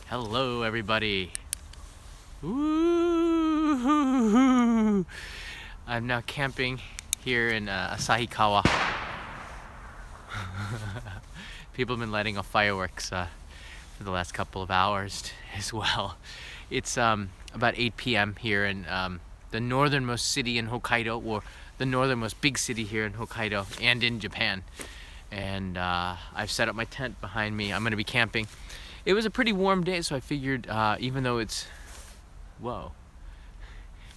Hello, everybody. Woo-hoo-hoo. I'm now camping here in Asahikawa. People have been lighting off fireworks for the last couple of hours as well. It's about 8 p.m. here in the northernmost city in Hokkaido, or the northernmost big city here in Hokkaido and in Japan. And I've set up my tent behind me. I'm going to be camping. It was a pretty warm day, so I figured even though it's... Whoa.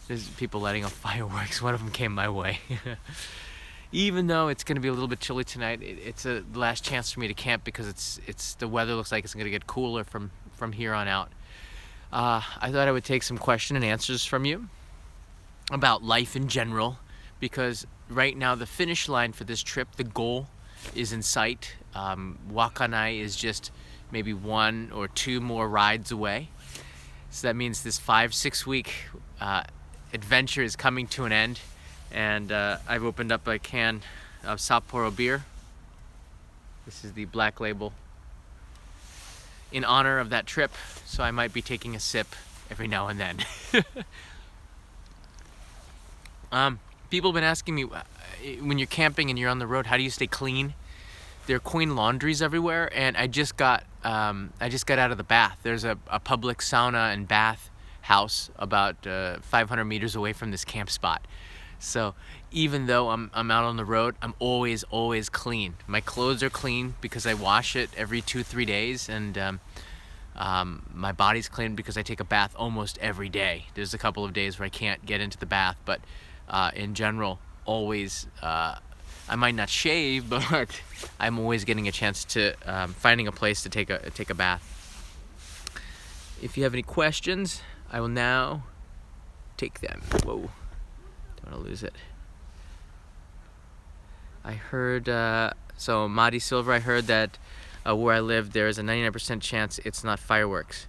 There's people lighting off fireworks. One of them came my way. Even though it's going to be a little bit chilly tonight, it's a last chance for me to camp because it's the weather looks like it's going to get cooler from here on out. I thought I would take some question and answers from you about life in general, because right now the finish line for this trip, the goal, is in sight. Wakanai is just maybe 1 or 2 more rides away. So that means this 5-6 week adventure is coming to an end. And I've opened up a can of Sapporo Beer. This is the black label in honor of that trip. So I might be taking a sip every now and then. People have been asking me, when you're camping and you're on the road, how do you stay clean? There are coin laundries everywhere, and I just got out of the bath. There's a public sauna and bath house about 500 meters away from this camp spot. So even though I'm out on the road, I'm always clean. My clothes are clean because I wash it every 2-3 days, and my body's clean because I take a bath almost every day. There's a couple of days where I can't get into the bath, but in general, always. I might not shave, but I'm always getting a chance to finding a place to take a bath. If you have any questions, I will now take them. Whoa, don't want to lose it. I heard, so Madi Silver, I heard that where I live, there is a 99% chance it's not fireworks.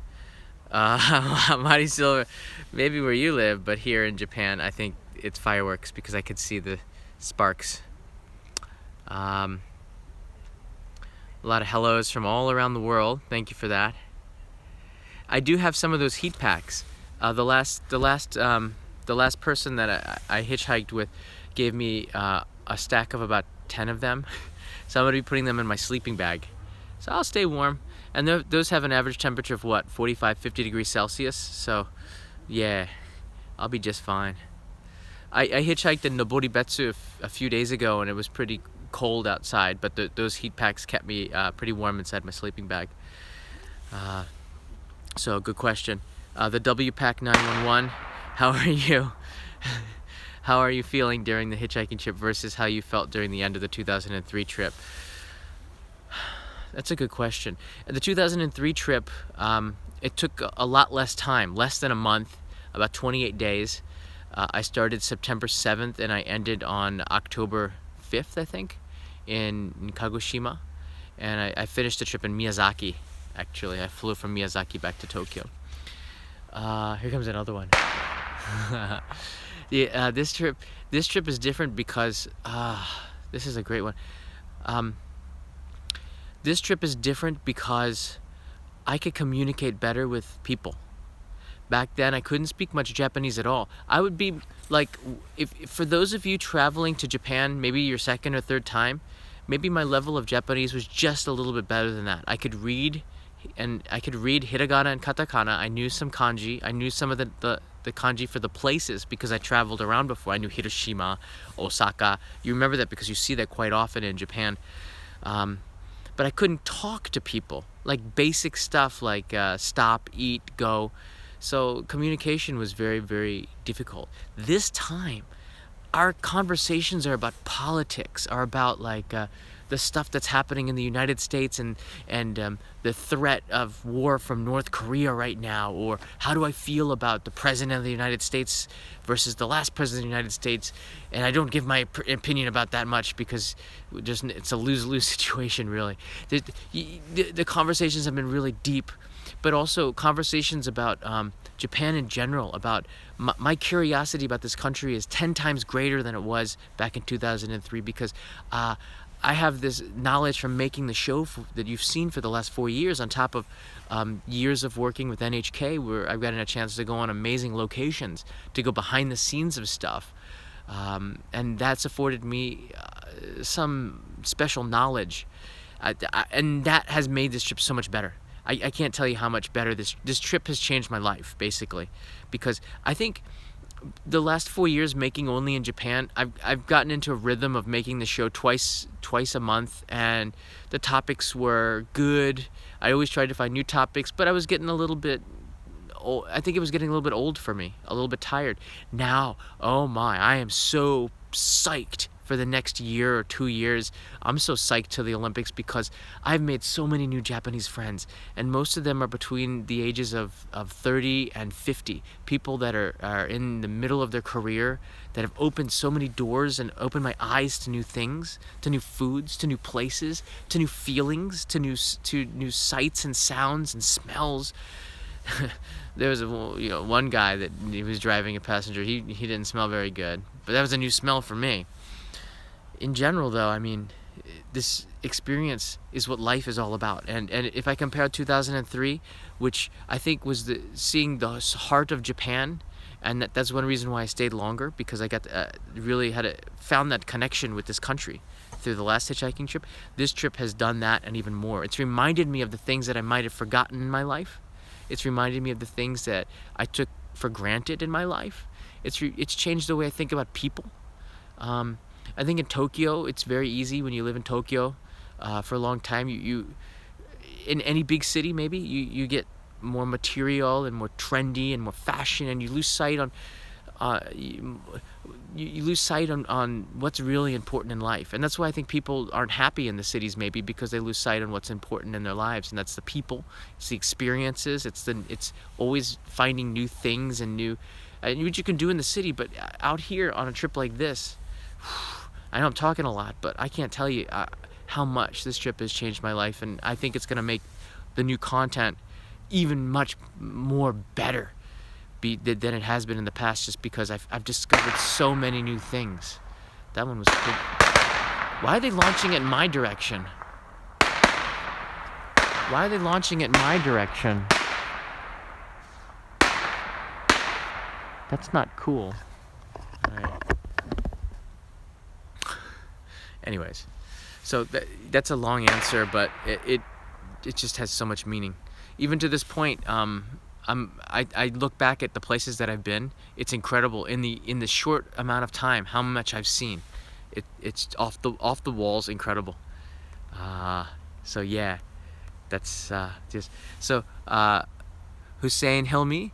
Madi Silver, maybe where you live, but here in Japan, I think it's fireworks because I could see the sparks. A lot of hellos from all around the world. Thank you for that. I do have some of those heat packs. The last person that I hitchhiked with gave me a stack of about 10 of them. So I'm gonna be putting them in my sleeping bag. So I'll stay warm. And those have an average temperature of what, 45-50 degrees Celsius. So yeah, I'll be just fine. I hitchhiked in Noboribetsu a few days ago, and it was pretty cold outside, but those heat packs kept me pretty warm inside my sleeping bag. So good question. The WPAC 911, how are you? How are you feeling during the hitchhiking trip versus how you felt during the end of the 2003 trip? That's a good question. The 2003 trip, it took a lot less time, less than a month, about 28 days. I started September 7th and I ended on October 5th, I think, in Kagoshima. And I finished the trip in Miyazaki, actually. I flew from Miyazaki back to Tokyo. Here comes another one. Yeah, this trip is different because, this is a great one. This trip is different because I could communicate better with people. Back then, I couldn't speak much Japanese at all. I would be like, if for those of you traveling to Japan, maybe your second or third time, maybe my level of Japanese was just a little bit better than that. I could read hiragana and katakana. I knew some kanji. I knew some of the kanji for the places because I traveled around before. I knew Hiroshima, Osaka. You remember that because you see that quite often in Japan. But I couldn't talk to people, like basic stuff like stop, eat, go. So communication was very, very difficult. This time, our conversations are about politics, are about like the stuff that's happening in the United States and the threat of war from North Korea right now, or how do I feel about the President of the United States versus the last President of the United States. And I don't give my opinion about that much because it's a lose-lose situation, really. The conversations have been really deep, but also conversations about Japan in general, about my curiosity about this country is 10 times greater than it was back in 2003 because I have this knowledge from making the show that you've seen for the last 4 years, on top of years of working with NHK, where I've gotten a chance to go on amazing locations, to go behind the scenes of stuff. And that's afforded me some special knowledge. And that has made this trip so much better. I can't tell you how much better this trip has changed my life, basically. Because I think the last 4 years making only in Japan, I've gotten into a rhythm of making the show twice a month, and the topics were good. I always tried to find new topics, but I was getting a little bit old. I think it was getting a little bit old for me, a little bit tired. Now, oh my, I am so psyched for the next year or 2 years. I'm so psyched to the Olympics because I've made so many new Japanese friends, and most of them are between the ages of 30 and 50. People that are in the middle of their career, that have opened so many doors and opened my eyes to new things, to new foods, to new places, to new feelings, to new sights and sounds and smells. There was one guy that he was driving a passenger. He didn't smell very good, but that was a new smell for me. In general, though, I mean, this experience is what life is all about. And if I compare 2003, which I think was seeing the heart of Japan, and that's one reason why I stayed longer, because I got really found that connection with this country through the last hitchhiking trip. This trip has done that and even more. It's reminded me of the things that I might have forgotten in my life. It's reminded me of the things that I took for granted in my life. It's changed the way I think about people. I think in Tokyo, it's very easy when you live in Tokyo for a long time. You in any big city, maybe you get more material and more trendy and more fashion, and you lose sight on you lose sight on what's really important in life. And that's why I think people aren't happy in the cities, maybe because they lose sight on what's important in their lives, and that's the people, it's the experiences, it's always finding new things and what you can do in the city. But out here on a trip like this, I know I'm talking a lot, but I can't tell you how much this trip has changed my life, and I think it's going to make the new content even much more better than it has been in the past, just because I've discovered so many new things. That one was pretty... Why are they launching it in my direction? Why are they launching it in my direction? That's not cool. All right. Anyways, so that's a long answer, but it just has so much meaning. Even to this point, I look back at the places that I've been. It's incredible in the short amount of time how much I've seen. It's off the walls incredible. So yeah, that's just so. Hussein Hilmi,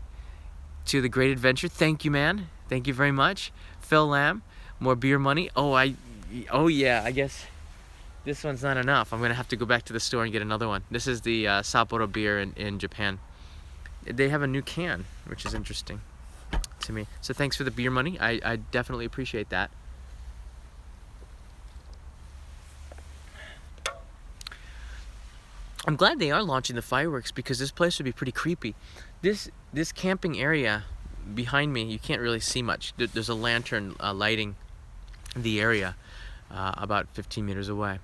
to the Great Adventure. Thank you, man. Thank you very much. Phil Lamb, more beer money. Oh yeah, I guess this one's not enough. I'm gonna have to go back to the store and get another one. This is the Sapporo Beer in Japan. They have a new can, which is interesting to me. So thanks for the beer money. I definitely appreciate that. I'm glad they are launching the fireworks, because this place would be pretty creepy. This camping area behind me, you can't really see much. There's a lantern lighting the area about 15 meters away.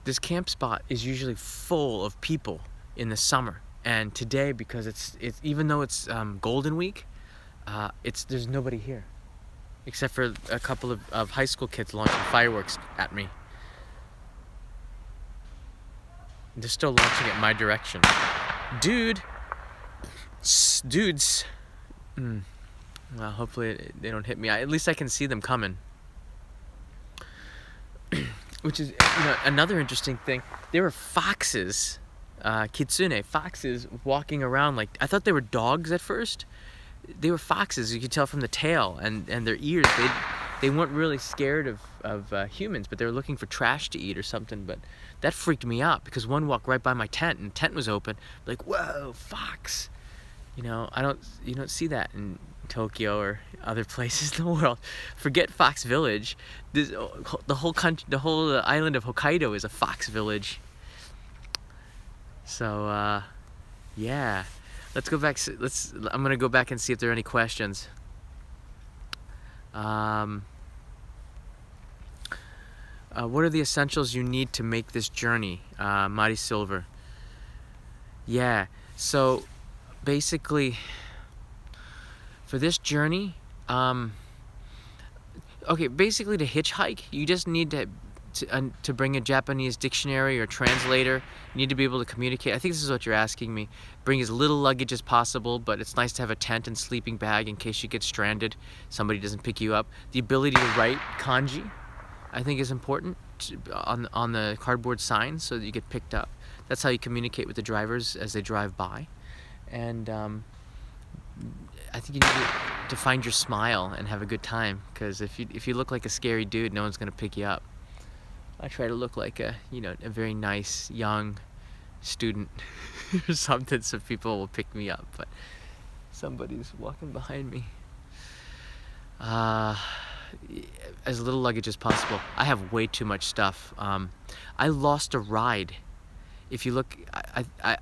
This camp spot is usually full of people in the summer, and today, because it's even though it's Golden Week, there's nobody here except for a couple of high school kids launching fireworks at me. They're still launching it my direction. Dudes. Well, hopefully they don't hit me. At least I can see them coming. Which is another interesting thing. There were foxes, kitsune foxes, walking around. Like, I thought they were dogs at first. They were foxes. You could tell from the tail and their ears. They weren't really scared of humans, but they were looking for trash to eat or something. But that freaked me out, because one walked right by my tent, and the tent was open. Like, whoa, fox! You don't see that in Tokyo or other places in the world. Forget Fox Village. The whole island of Hokkaido is a fox village. So yeah, let's go back. I'm gonna go back and see if there are any questions. What are the essentials you need to make this journey? Mari Silver. Yeah, so basically, for this journey, okay, basically to hitchhike, you just need to bring a Japanese dictionary or translator. You need to be able to communicate. I think this is what you're asking me. Bring as little luggage as possible, but it's nice to have a tent and sleeping bag in case you get stranded, somebody doesn't pick you up. The ability to write kanji, I think, is important on the cardboard signs so that you get picked up. That's how you communicate with the drivers as they drive by. And I think you need to find your smile and have a good time, because if you look like a scary dude, no one's gonna pick you up. I try to look like a very nice young student or something, so people will pick me up. But somebody's walking behind me. As little luggage as possible. I have way too much stuff. I lost a ride. If you look,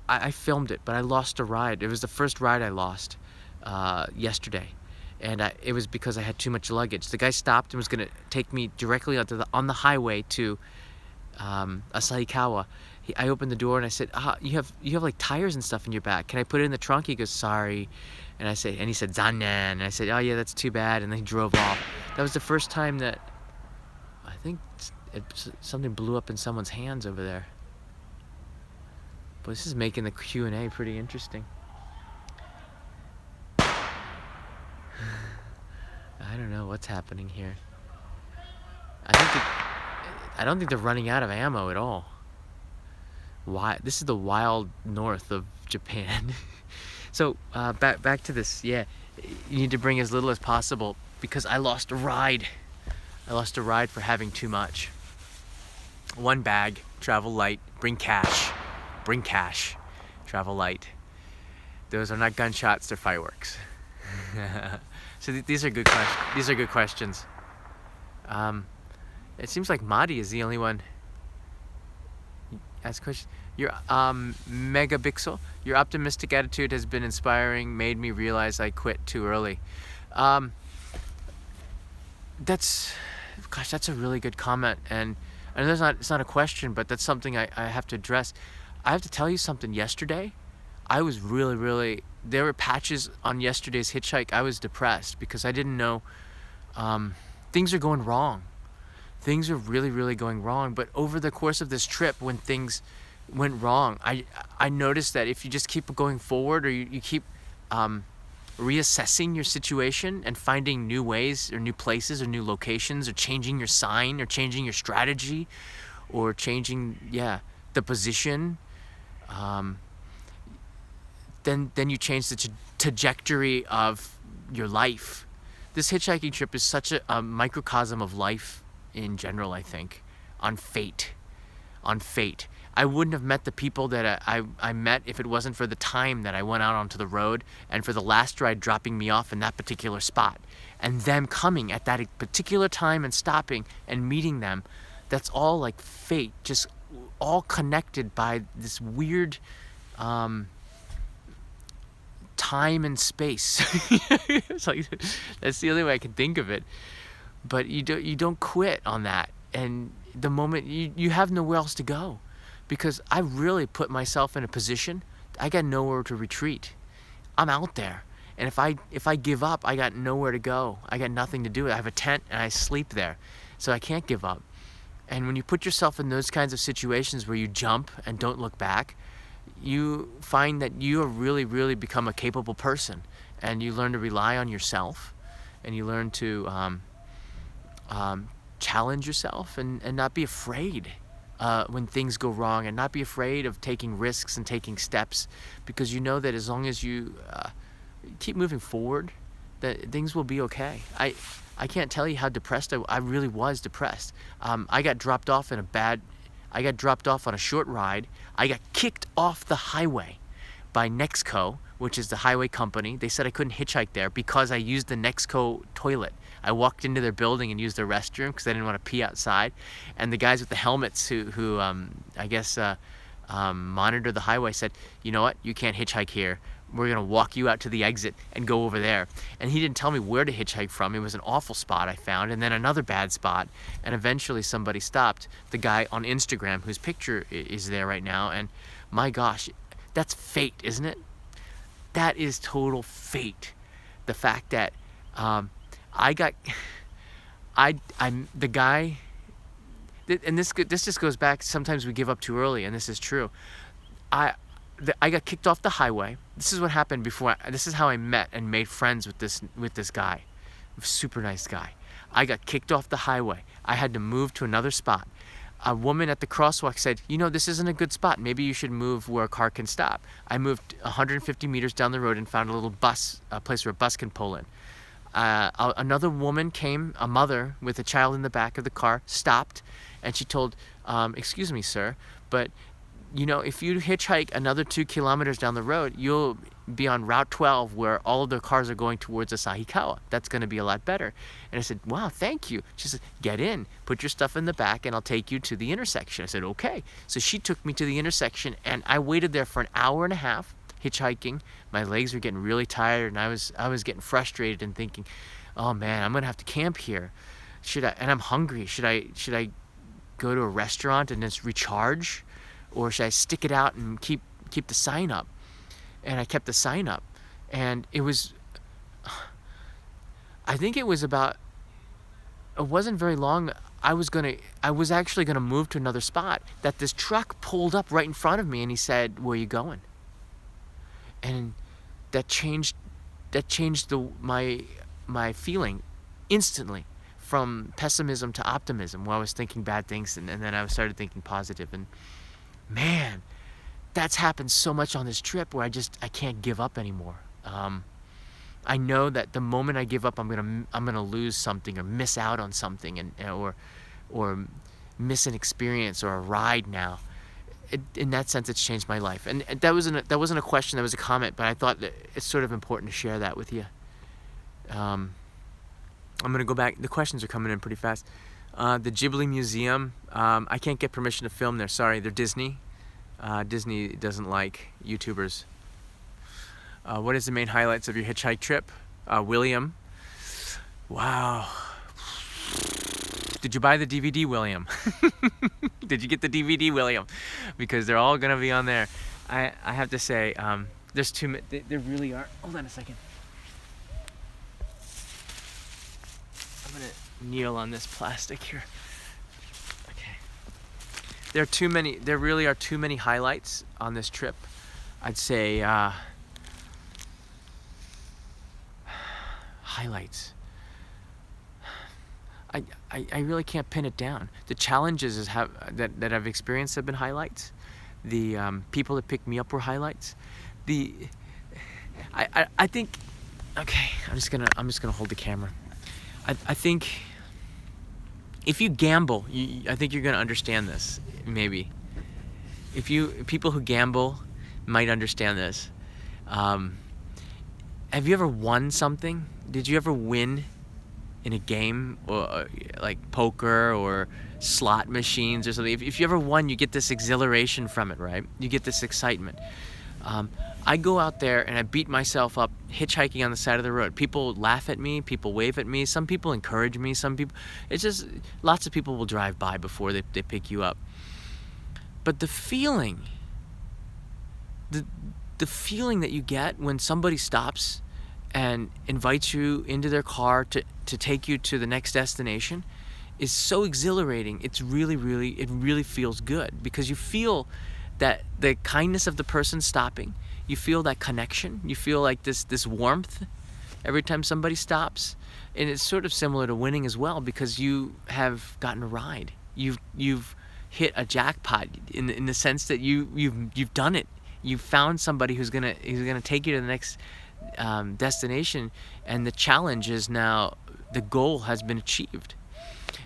I filmed it, but I lost a ride. It was the first ride I lost yesterday, and it was because I had too much luggage. The guy stopped and was gonna take me directly on the highway to Asahikawa. I opened the door and I said, you have like tires and stuff in your back. Can I put it in the trunk? He goes, sorry. And he said, zannen. And I said, oh yeah, that's too bad. And then he drove off. That was the first time that I think something blew up in someone's hands over there. But this is making the Q&A pretty interesting. I don't know what's happening here. I don't think they're running out of ammo at all. Why? This is the wild north of Japan. So back to this. Yeah, you need to bring as little as possible, because I lost a ride. I lost a ride for having too much. One bag, travel light, bring cash. Bring cash, travel light. Those are not gunshots, they're fireworks. So these are good questions. These are good questions. It seems like Madi is the only one. Ask questions. Your megapixel. Your optimistic attitude has been inspiring. Made me realize I quit too early. That's a really good comment, and it's not a question, but that's something I have to address. I have to tell you something. Yesterday, I was really, there were patches on yesterday's hitchhike. I was depressed because I didn't know, things are going wrong. Things are really going wrong. But over the course of this trip, when things went wrong, I noticed that if you just keep going forward, or you keep reassessing your situation and finding new ways or new places or new locations, or changing your sign, or changing your strategy, or changing the position, then you change the trajectory of your life. This hitchhiking trip is such a microcosm of life in general, I think, on fate. I wouldn't have met the people that I met if it wasn't for the time that I went out onto the road, and for the last ride dropping me off in that particular spot, and them coming at that particular time and stopping and meeting them. That's all like fate, just all connected by this weird time and space. It's like, that's the only way I can think of it. But you don't quit on that, and the moment you have nowhere else to go, because I really put myself in a position. I got nowhere to retreat. I'm out there, and if I give up, I got nowhere to go. I got nothing to do. I have a tent and I sleep there, so I can't give up. And when you put yourself in those kinds of situations where you jump and don't look back, you find that you have really become a capable person, and you learn to rely on yourself, and you learn to challenge yourself and not be afraid when things go wrong, and not be afraid of taking risks and taking steps, because you know that as long as you keep moving forward, that things will be okay. I can't tell you how depressed I really was depressed. I got dropped off on a short ride. I got kicked off the highway by Nexco, which is the highway company. They said I couldn't hitchhike there because I used the Nexco toilet. I walked into their building and used their restroom because I didn't want to pee outside. And the guys with the helmets who I guess monitor the highway said, you know what, you can't hitchhike here. we're gonna walk you out to the exit and go over there. And he didn't tell me where to hitchhike from. It was an awful spot I found, and then another bad spot, and eventually somebody stopped. The guy on Instagram whose picture is there right now, and my gosh, that's fate, isn't it? That is total fate. The fact that the guy, and this just goes back, sometimes we give up too early, and this is true. I got kicked off the highway. This is what happened before. This is how I met and made friends with this guy, super nice guy. I got kicked off the highway. I had to move to another spot. A woman at the crosswalk said, "You know, this isn't a good spot. Maybe you should move where a car can stop." I moved 150 meters down the road and found a little place where a bus can pull in. Another woman came, a mother with a child in the back of the car, stopped, and she told, "Excuse me, sir, but you know, if you hitchhike another 2 kilometers down the road, you'll be on Route 12 where all of the cars are going towards Asahikawa. That's going to be a lot better." And I said, "Wow, thank you." She said, "Get in, put your stuff in the back, and I'll take you to the intersection." I said, "Okay." So she took me to the intersection, and I waited there for an hour and a half hitchhiking. My legs were getting really tired, and I was getting frustrated and thinking, "Oh man, I'm going to have to camp here. And I'm hungry. Should I go to a restaurant and just recharge? Or should I stick it out and keep the sign up?" And I kept the sign up. And it wasn't very long. I was actually gonna move to another spot that this truck pulled up right in front of me, and he said, "Where are you going?" And that changed my feeling instantly, from pessimism to optimism, where I was thinking bad things, and then I started thinking positive. And man, that's happened so much on this trip where I can't give up anymore. I know that the moment I give up, I'm gonna lose something or miss out on something, or miss an experience or a ride. Now, in that sense, it's changed my life. And that wasn't a question, that was a comment, but I thought that it's sort of important to share that with you. I'm gonna go back. The questions are coming in pretty fast. The Ghibli Museum, I can't get permission to film there. Sorry, they're Disney. Disney doesn't like YouTubers. What is the main highlights of your hitchhike trip? William. Wow. Did you buy the DVD, William? Did you get the DVD, William? Because they're all gonna be on there. I have to say, there's too many. There really are. Hold on a second. I'm gonna kneel on this plastic here. Okay. There really are too many highlights on this trip. I'd say highlights. I really can't pin it down. The challenges that I've experienced have been highlights. The people that picked me up were highlights. I think, okay, I'm just gonna hold the camera. I think if you gamble, I think you're gonna understand this. Maybe people who gamble might understand this. Have you ever won something? Did you ever win in a game, or like poker or slot machines or something? If you ever won, you get this exhilaration from it, right? You get this excitement. I go out there and I beat myself up hitchhiking on the side of the road. People laugh at me, people wave at me, some people encourage me, it's just, lots of people will drive by before they pick you up. But the feeling that you get when somebody stops and invites you into their car to take you to the next destination is so exhilarating. It really feels good, because you feel that the kindness of the person stopping, you feel that connection, you feel like this warmth every time somebody stops. And it's sort of similar to winning as well, because you have gotten a ride. You've hit a jackpot in the sense that you've done it. You've found somebody who's gonna take you to the next destination, and the challenge is now, the goal has been achieved,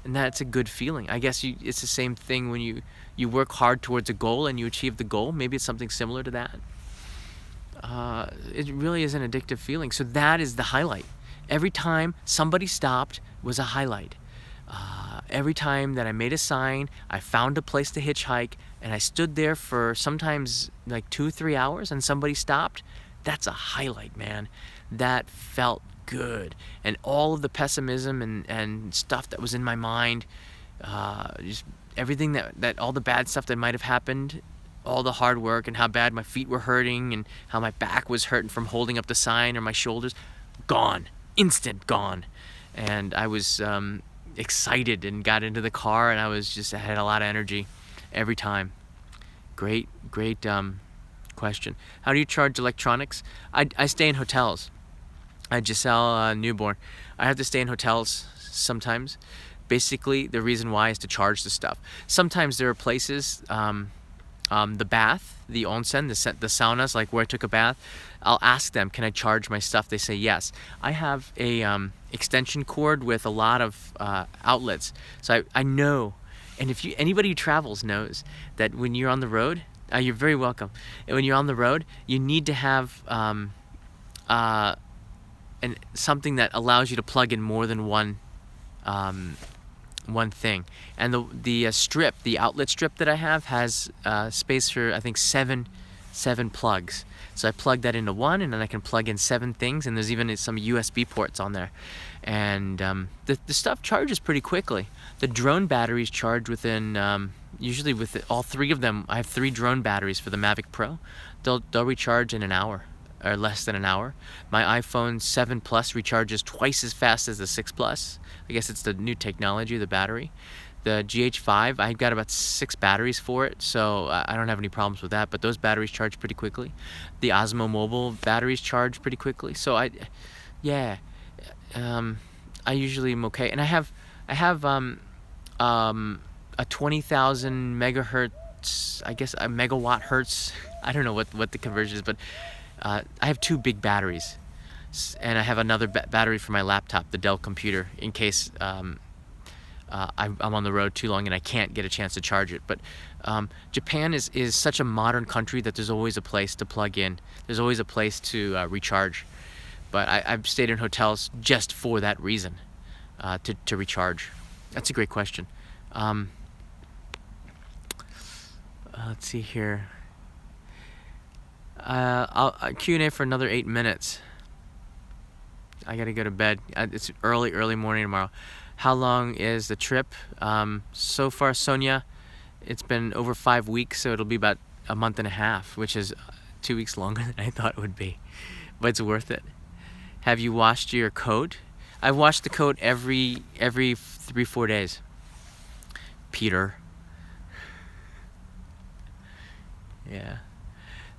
and that's a good feeling. I guess it's the same thing when you work hard towards a goal and you achieve the goal. Maybe it's something similar to that. It really is an addictive feeling. So that is the highlight. Every time somebody stopped was a highlight. Every time that I made a sign, I found a place to hitchhike, and I stood there for sometimes like 2-3 hours, and somebody stopped, That's a highlight, man. That felt good. And all of the pessimism and stuff that was in my mind, just everything that all the bad stuff that might have happened, all the hard work and how bad my feet were hurting and how my back was hurting from holding up the sign, or my shoulders, gone. Instant gone. And I was excited and got into the car, and I had a lot of energy every time. Great question. How do you charge electronics? I stay in hotels. Giselle, newborn. I have to stay in hotels sometimes. Basically, the reason why is to charge the stuff. Sometimes there are places, the bath, the onsen, the saunas, like where I took a bath, I'll ask them, can I charge my stuff? They say yes. I have a extension cord with a lot of outlets, so I know. And if anybody who travels knows that when you're on the road, you're very welcome. And when you're on the road, you need to have something that allows you to plug in more than one thing. And the outlet strip that I have has space for, I think, seven plugs. So I plug that into one, and then I can plug in 7 things, and there's even some USB ports on there. And the stuff charges pretty quickly. The drone batteries charge within, usually with all 3 of them, I have 3 drone batteries for the Mavic Pro. They'll recharge in an hour, or less than an hour. My iPhone 7 Plus recharges twice as fast as the 6 Plus. I guess it's the new technology of the battery. The GH5, I've got about 6 batteries for it, so I don't have any problems with that, but those batteries charge pretty quickly. The Osmo Mobile batteries charge pretty quickly, so I usually am okay. And I have a 20,000 megahertz, I guess a megawatt hertz, I don't know what the conversion is, but I have 2 big batteries, and I have another battery for my laptop, the Dell computer, in case I'm on the road too long and I can't get a chance to charge it. But Japan is such a modern country that there's always a place to plug in. There's always a place to recharge. But I've stayed in hotels just for that reason, to recharge. That's a great question. Let's see here. I'll Q&A for another 8 minutes. I gotta go to bed. It's early morning tomorrow. How long is the trip? So far, Sonia, it's been over 5 weeks, so it'll be about a month and a half, which is 2 weeks longer than I thought it would be. But it's worth it. Have you washed your coat? I've washed the coat every 3-4 days. Peter. Yeah.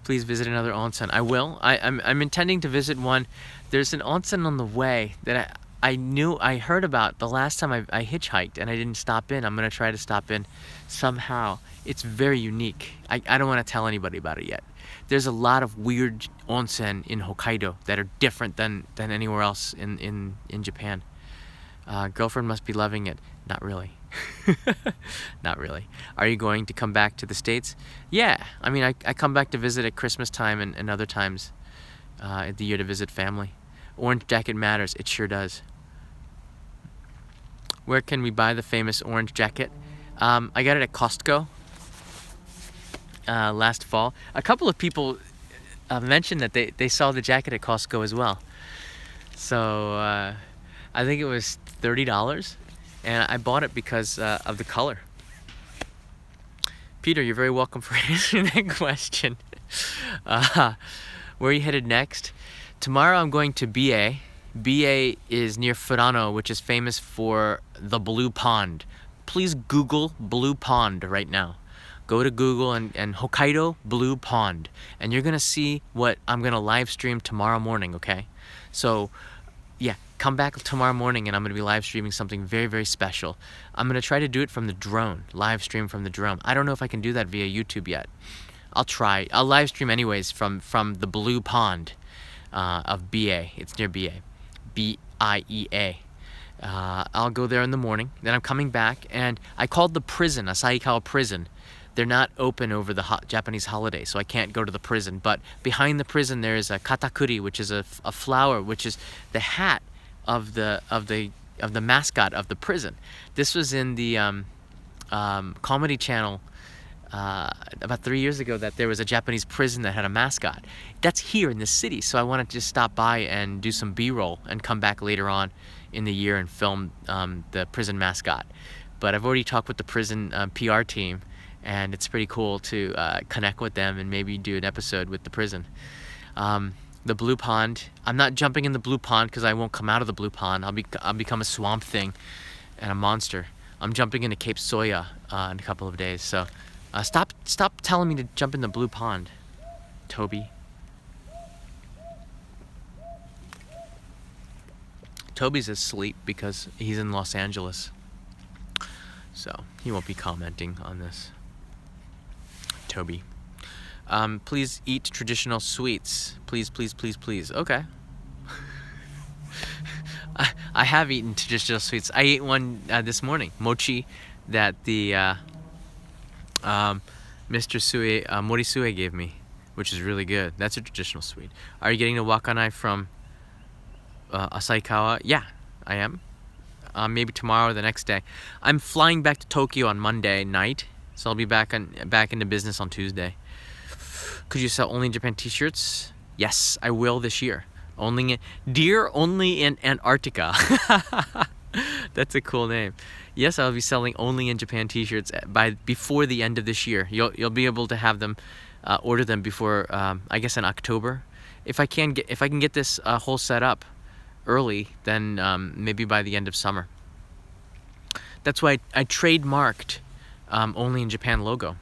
Please visit another onsen. I will. I'm intending to visit one. There's an onsen on the way that I heard about the last time I hitchhiked, and I didn't stop in. I'm going to try to stop in somehow. It's very unique. I don't want to tell anybody about it yet. There's a lot of weird onsen in Hokkaido that are different than anywhere else in Japan. Girlfriend must be loving it. Not really. Not really. Are you going to come back to the States? Yeah. I mean, I come back to visit at Christmas time and other times at the year to visit family. Orange jacket matters. It sure does. Where can we buy the famous orange jacket? I got it at Costco last fall. A couple of people mentioned that they saw the jacket at Costco as well. So I think it was $30, and I bought it because of the color. Peter, you're very welcome for answering that question. Where are you headed next? Tomorrow I'm going to BA. BA is near Furano, which is famous for the Blue Pond. Please Google Blue Pond right now. Go to Google and Hokkaido Blue Pond, and you're gonna see what I'm gonna live stream tomorrow morning, okay? So yeah, come back tomorrow morning and I'm gonna be live streaming something very, very special. I'm gonna try to do it from the drone, live stream from the drone. I don't know if I can do that via YouTube yet. I'll try. I'll live stream anyways from the Blue Pond of BA. It's near BA. BIEA. I'll go there in the morning. Then I'm coming back, and I called the prison, Asahikawa prison. They're not open over the Japanese holiday, so I can't go to the prison. But behind the prison there is a katakuri, which is a flower, which is the hat of the mascot of the prison. This was in the Comedy Channel about 3 years ago that there was a Japanese prison that had a mascot. That's here in the city, so I wanted to just stop by and do some B-roll and come back later on in the year and film the prison mascot. But I've already talked with the prison PR team, and it's pretty cool to connect with them and maybe do an episode with the prison. The blue pond, I'm not jumping in the blue pond because I won't come out of the blue pond. I'll become a swamp thing and a monster. I'm jumping into Cape Soya in a couple of days, so stop telling me to jump in the blue pond, Toby. Toby's asleep because he's in Los Angeles, so he won't be commenting on this. Toby. Please eat traditional sweets. Please, please, please, please. Okay. I have eaten traditional sweets. I ate one this morning. Mochi that the Mr. Sue, Morisue gave me, which is really good. That's a traditional sweet. Are you getting the wakanai from Asaikawa? Yeah, I am. Maybe tomorrow or the next day. I'm flying back to Tokyo on Monday night, so I'll be back into business on Tuesday. Could you sell only in Japan t-shirts? Yes, I will this year. Only in Antarctica. That's a cool name. Yes, I'll be selling only in Japan t-shirts before the end of this year. You'll be able to have them, order them before I guess in October. If I can get this whole set up early, then maybe by the end of summer. That's why I trademarked only in Japan logo.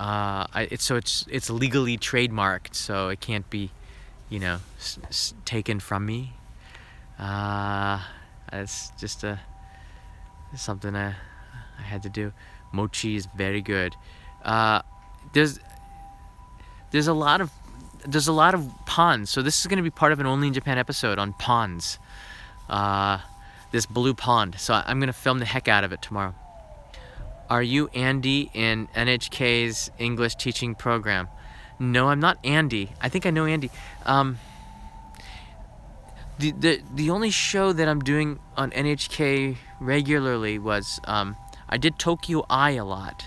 It's legally trademarked, so it can't be, taken from me. It's just something I had to do. Mochi is very good. There's a lot of ponds, so this is going to be part of an Only in Japan episode on ponds. This blue pond, so I'm going to film the heck out of it tomorrow. Are you Andy in NHK's English teaching program? No, I'm not Andy. I think I know Andy. The only show that I'm doing on NHK regularly was I did Tokyo Eye a lot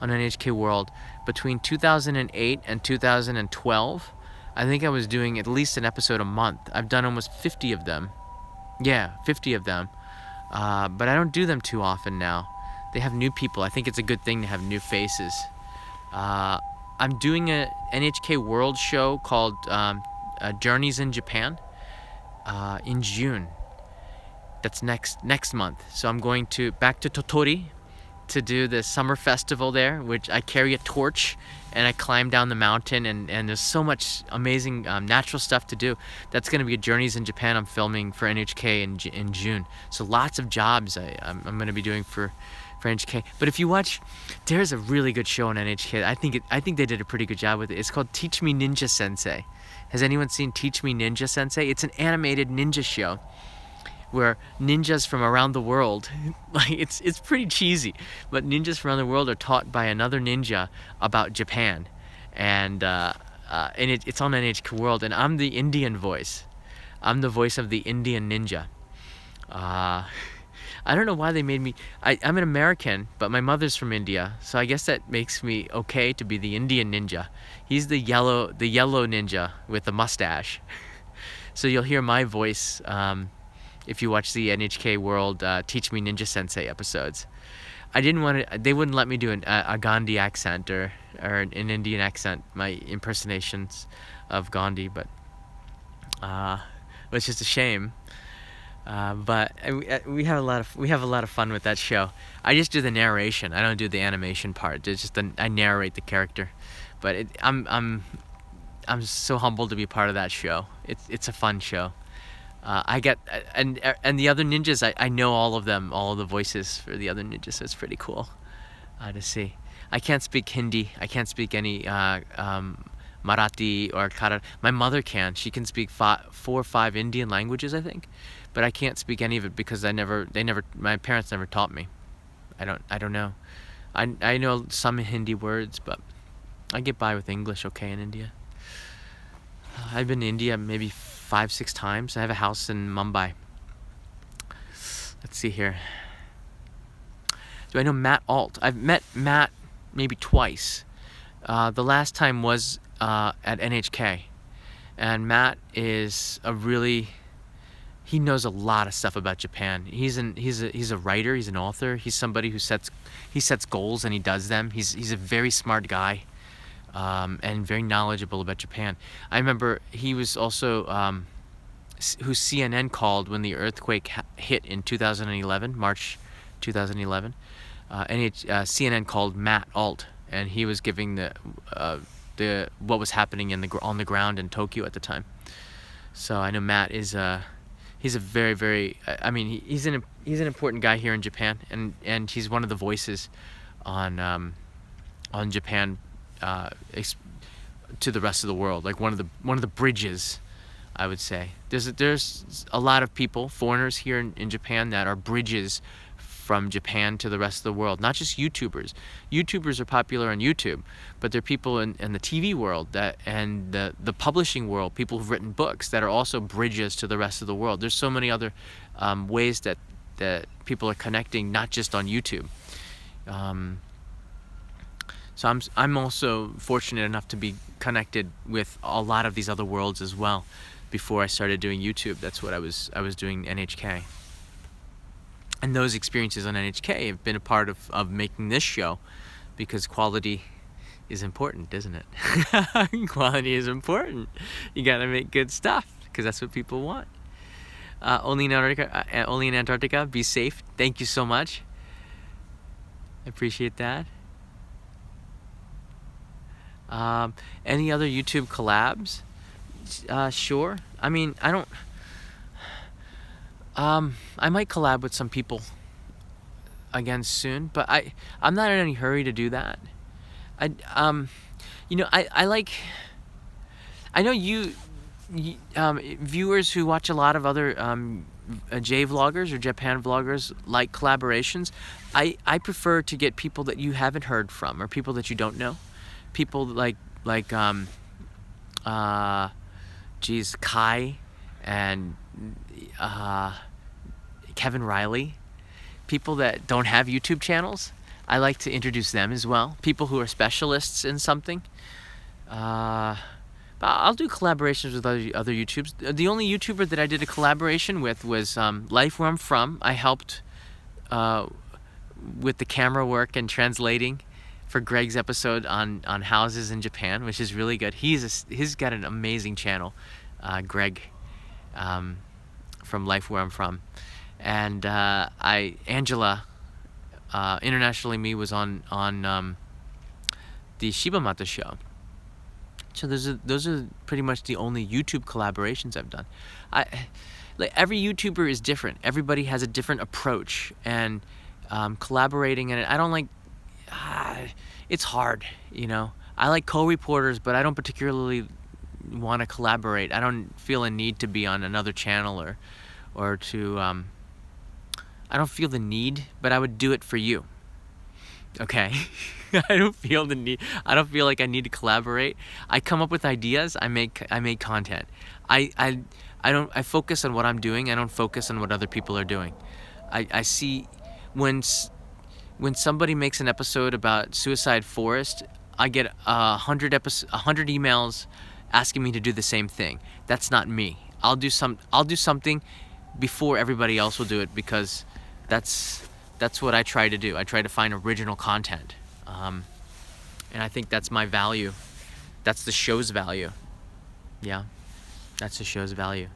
on NHK World between 2008 and 2012. I think I was doing at least an episode a month. I've done almost 50 of them. Yeah, 50 of them. But I don't do them too often now. They have new people. I think it's a good thing to have new faces. I'm doing a NHK World show called Journeys in Japan in June. That's next month. So I'm going back to Totori to do the summer festival there, which I carry a torch and I climb down the mountain, and there's so much amazing natural stuff to do. That's going to be a Journeys in Japan I'm filming for NHK in June. So lots of jobs I'm going to be doing for NHK. But if you watch, there's a really good show on NHK. I think they did a pretty good job with it. It's called Teach Me Ninja Sensei. Has anyone seen Teach Me Ninja Sensei? It's an animated ninja show where ninjas from around the world, like it's pretty cheesy, but ninjas from around the world are taught by another ninja about Japan, and it's on NHK World, and I'm the Indian voice. I'm the voice of the Indian ninja. I don't know why they made me. I'm an American, but my mother's from India, so I guess that makes me okay to be the Indian ninja. He's the yellow ninja with the mustache. So you'll hear my voice if you watch the NHK World Teach Me Ninja Sensei episodes. I didn't want to. They wouldn't let me do a Gandhi accent or an Indian accent. My impersonations of Gandhi, but it's just a shame. But we have a lot of fun with that show. I just do the narration. I don't do the animation part. It's just I narrate the character. But I'm so humbled to be part of that show. It's a fun show. I get and the other ninjas. I know all of them, all of the voices for the other ninjas. So it's pretty cool to see. I can't speak Hindi. I can't speak any Marathi or Kannada. My mother can. She can speak 4 or 5 Indian languages, I think. But I can't speak any of it because my parents never taught me. I don't know. I know some Hindi words, but I get by with English okay in India. I've been to India maybe 5-6 times. I have a house in Mumbai. Let's see here. Do I know Matt Alt? I've met Matt maybe twice. The last time was at NHK, and Matt is he knows a lot of stuff about Japan. He's a writer. He's an author. He's somebody who sets goals and he does them. He's a very smart guy, and very knowledgeable about Japan. I remember he was also who CNN called when the earthquake hit in 2011, March 2011. CNN called Matt Alt, and he was giving the what was happening on the ground in Tokyo at the time. So I know Matt is he's a very, very, I mean, he's an important guy here in Japan, and he's one of the voices on Japan to the rest of the world, like one of the bridges, I would say. There's a lot of people, foreigners here in Japan, that are bridges from Japan to the rest of the world. Not just YouTubers. YouTubers are popular on YouTube, but there are people in the TV world and the publishing world, people who've written books that are also bridges to the rest of the world. There's so many other ways that people are connecting, not just on YouTube. So I'm also fortunate enough to be connected with a lot of these other worlds as well. Before I started doing YouTube, that's what I was doing NHK. And those experiences on NHK have been a part of making this show, because quality is important, isn't it? Quality is important. You gotta make good stuff, because that's what people want. Only in Antarctica, be safe. Thank you so much. I appreciate that. Any other YouTube collabs? Sure. I mean, I might collab with some people again soon, but I'm not in any hurry to do that. I know you viewers who watch a lot of other J vloggers or Japan vloggers like collaborations. I prefer to get people that you haven't heard from, or people that you don't know. People like Kai and Kevin Riley, people that don't have YouTube channels. I like to introduce them as well. People who are specialists in something. But I'll do collaborations with other YouTubers. The only YouTuber that I did a collaboration with was Life Where I'm From. I helped with the camera work and translating for Greg's episode on houses in Japan, which is really good. He's got an amazing channel, Greg, from Life Where I'm From. And Angela, Internationally Me, was on the Shibamata show. So those are pretty much the only YouTube collaborations I've done. Like, every YouTuber is different. Everybody has a different approach, and collaborating, and I don't like. It's hard, you know. I like co-reporters, but I don't particularly want to collaborate. I don't feel a need to be on another channel or to. I don't feel the need, but I would do it for you. Okay. I don't feel the need. I don't feel like I need to collaborate. I come up with ideas. I make content. I focus on what I'm doing. I don't focus on what other people are doing. I see when somebody makes an episode about Suicide Forest, I get 100 emails asking me to do the same thing. That's not me. I'll do something before everybody else will do it, because that's what I try to do. I try to find original content. And I think that's my value. That's the show's value. Yeah, that's the show's value.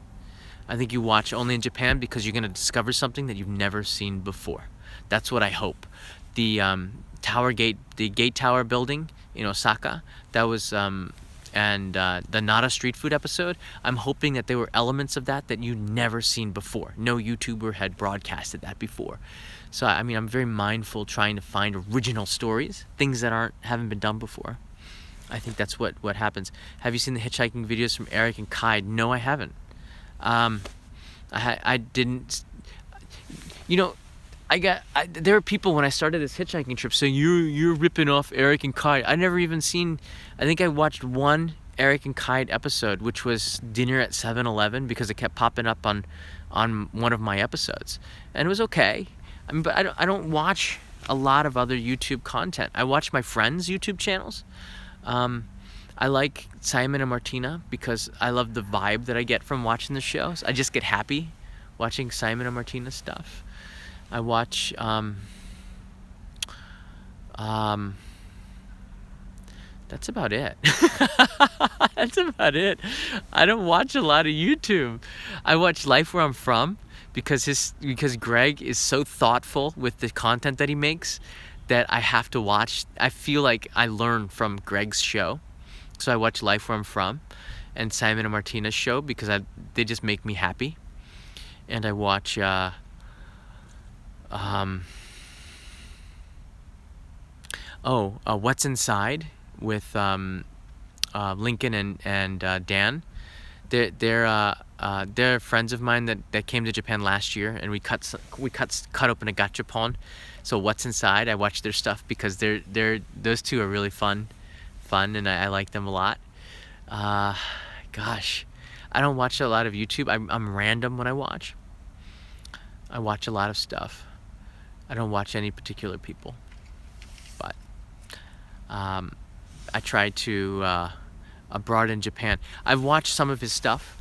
I think you watch Only in Japan because you're going to discover something that you've never seen before. That's what I hope. The the Gate Tower building in Osaka, that was, and the Nara street food episode, I'm hoping that there were elements of that you'd never seen before. No YouTuber had broadcasted that before. So, I mean, I'm very mindful trying to find original stories, things that haven't been done before. I think that's what happens. Have you seen the hitchhiking videos from Eric and Kai? No, I haven't. I didn't. You know, there were people when I started this hitchhiking trip saying, you're ripping off Eric and Kai. I never even seen. I think I watched one Eric and Kai episode, which was dinner at 7-Eleven, because it kept popping up on one of my episodes, and it was okay. I mean, but I don't watch a lot of other YouTube content. I watch my friends' YouTube channels. I like Simon and Martina because I love the vibe that I get from watching the shows. I just get happy watching Simon and Martina's stuff. I watch that's about it. That's about it. I don't watch a lot of YouTube. I watch Life Where I'm From because Greg is so thoughtful with the content that he makes that I have to watch. I feel like I learn from Greg's show. So I watch Life Where I'm From and Simon and Martina's show because they just make me happy. And I watch What's Inside with Lincoln and Dan. They're friends of mine that came to Japan last year, and we cut open a gachapon. So What's Inside, I watch their stuff because those two are really fun, and I like them a lot. Gosh, I don't watch a lot of YouTube. I'm random when I watch. I watch a lot of stuff. I don't watch any particular people, but I try to abroad in Japan. I've watched some of his stuff.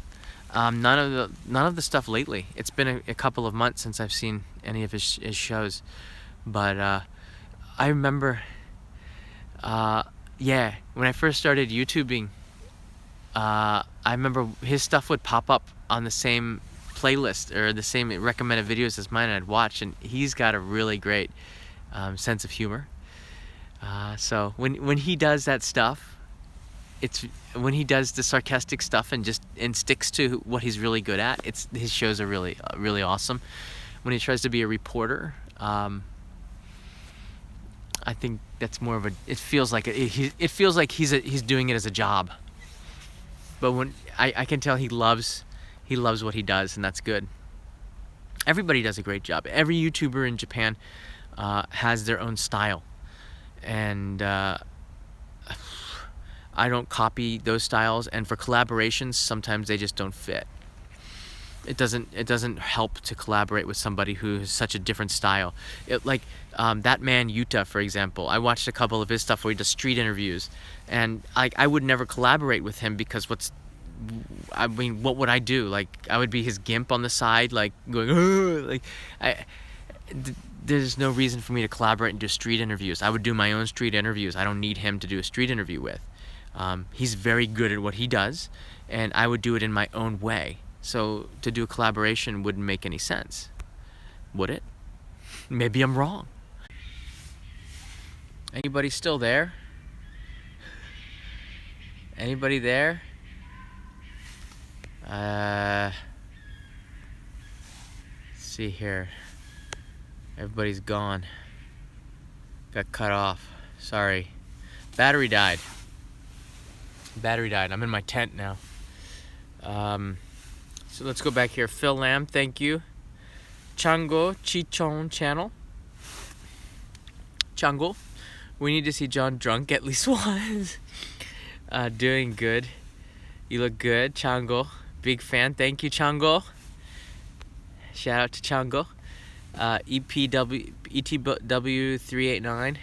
None of the stuff lately. It's been a couple of months since I've seen any of his shows, but I remember, when I first started YouTubing, I remember his stuff would pop up on the same playlist or the same recommended videos as mine, and I'd watch, and he's got a really great sense of humor. So when he does that stuff, when he does the sarcastic stuff and sticks to what he's really good at, his shows are really really awesome. When he tries to be a reporter, I think that's more of it feels like he's doing it as a job. But when I can tell he loves what he does, and that's good. Everybody does a great job. Every YouTuber in Japan has their own style, and I don't copy those styles, and for collaborations sometimes they just don't fit. It doesn't help to collaborate with somebody who has such a different style. That man Yuta, for example. I watched a couple of his stuff where he does street interviews, and I would never collaborate with him because what would I do? I would be his gimp on the side, going there's no reason for me to collaborate and do street interviews. I would do my own street interviews. I don't need him to do a street interview with. He's very good at what he does, and I would do it in my own way. So to do a collaboration wouldn't make any sense, would it? Maybe I'm wrong. Anybody still there? Anybody there? Let's see here. Everybody's gone. Got cut off. Sorry. Battery died. I'm in my tent now. So let's go back here. Phil Lamb, thank you. Chango Chichon channel. Chango, we need to see John drunk at least once. Doing good. You look good, Chango. Big fan. Thank you, Chango. Shout out to Chango. ETW389.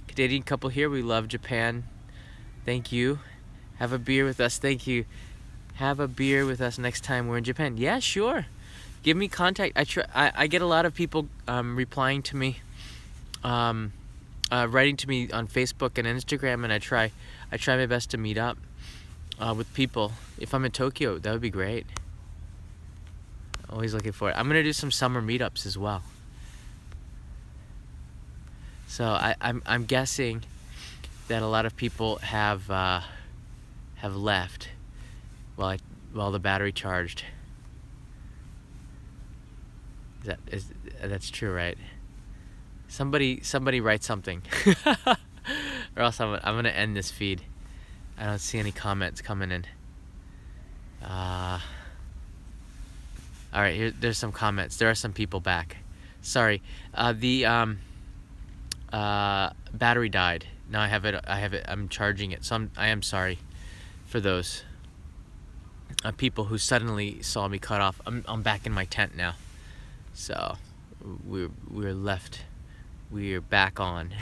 Canadian couple here. We love Japan. Thank you. Have a beer with us. Thank you. Have a beer with us next time we're in Japan. Yeah, sure. Give me contact. I get a lot of people replying to me, writing to me on Facebook and Instagram, and I try my best to meet up with people. If I'm in Tokyo, that would be great. Always looking for it. I'm gonna do some summer meetups as well. So I'm guessing that a lot of people have left while the battery charged. That's true, right? Somebody write something, or else I'm gonna end this feed. I don't see any comments coming in. All right, there's some comments. There are some people back. Sorry, the battery died. Now I have it. I'm charging it. So I am sorry for those people who suddenly saw me cut off. I'm back in my tent now. So we're left We're back on.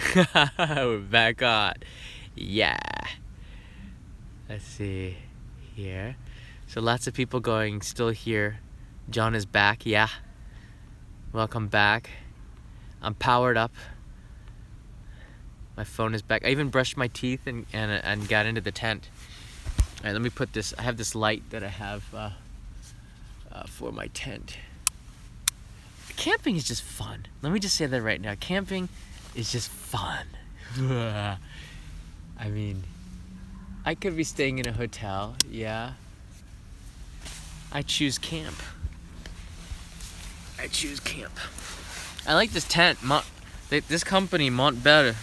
We're back on. Yeah. Let's see here. So lots of people going still here. John is back. Yeah. Welcome back. I'm powered up. My phone is back. I even brushed my teeth and got into the tent. All right, let me put this. I have this light that I have for my tent. Camping is just fun. Let me just say that right now. Camping is just fun. I mean, I could be staying in a hotel, yeah. I choose camp. I choose camp. I like this tent. This company, Montbel.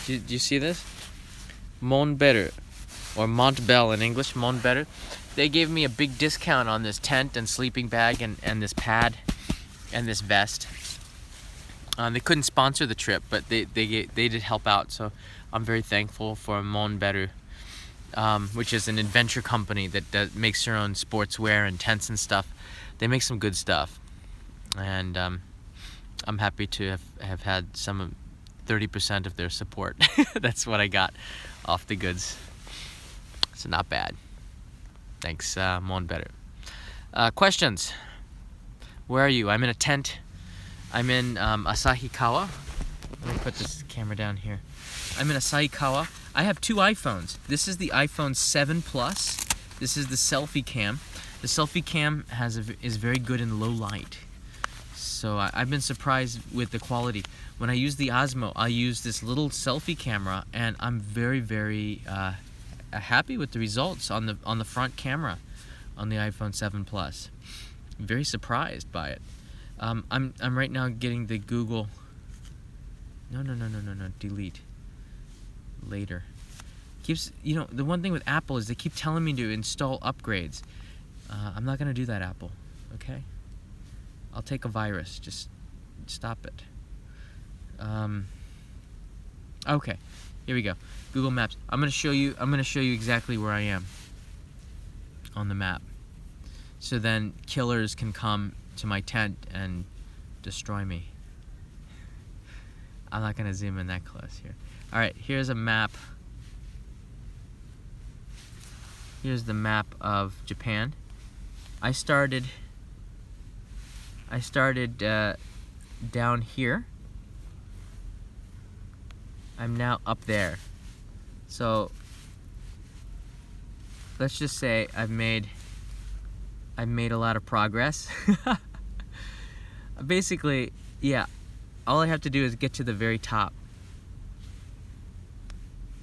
Do you see this? Montbel, or Montbel in English, Montbel. They gave me a big discount on this tent and sleeping bag and this pad and this vest. They couldn't sponsor the trip, but they did help out. So I'm very thankful for Montbel, which is an adventure company that makes their own sportswear and tents and stuff. They make some good stuff, and I'm happy to have had some 30% of their support. That's what I got off the goods. So not bad. Thanks, Montbel. Questions? Where are you? I'm in a tent. I'm in Asahikawa. Let me put this camera down here. I'm in Asahikawa. I have two iPhones. This is the iPhone 7 Plus. This is the Selfie Cam. The Selfie Cam is very good in low light. So I've been surprised with the quality. When I use the Osmo, I use this little selfie camera, and I'm very, very happy with the results on the front camera on the iPhone 7 Plus. Very surprised by it. I'm right now getting the Google. No. Delete. Later. The one thing with Apple is they keep telling me to install upgrades. I'm not gonna do that, Apple. Okay. I'll take a virus. Just stop it. Okay. Here we go. Google Maps. I'm gonna show you exactly where I am on the map. So then killers can come to my tent and destroy me. I'm not gonna zoom in that close here. All right, here's a map. Here's the map of Japan. I started down here. I'm now up there. So let's just say I've made a lot of progress. Basically, yeah, all I have to do is get to the very top.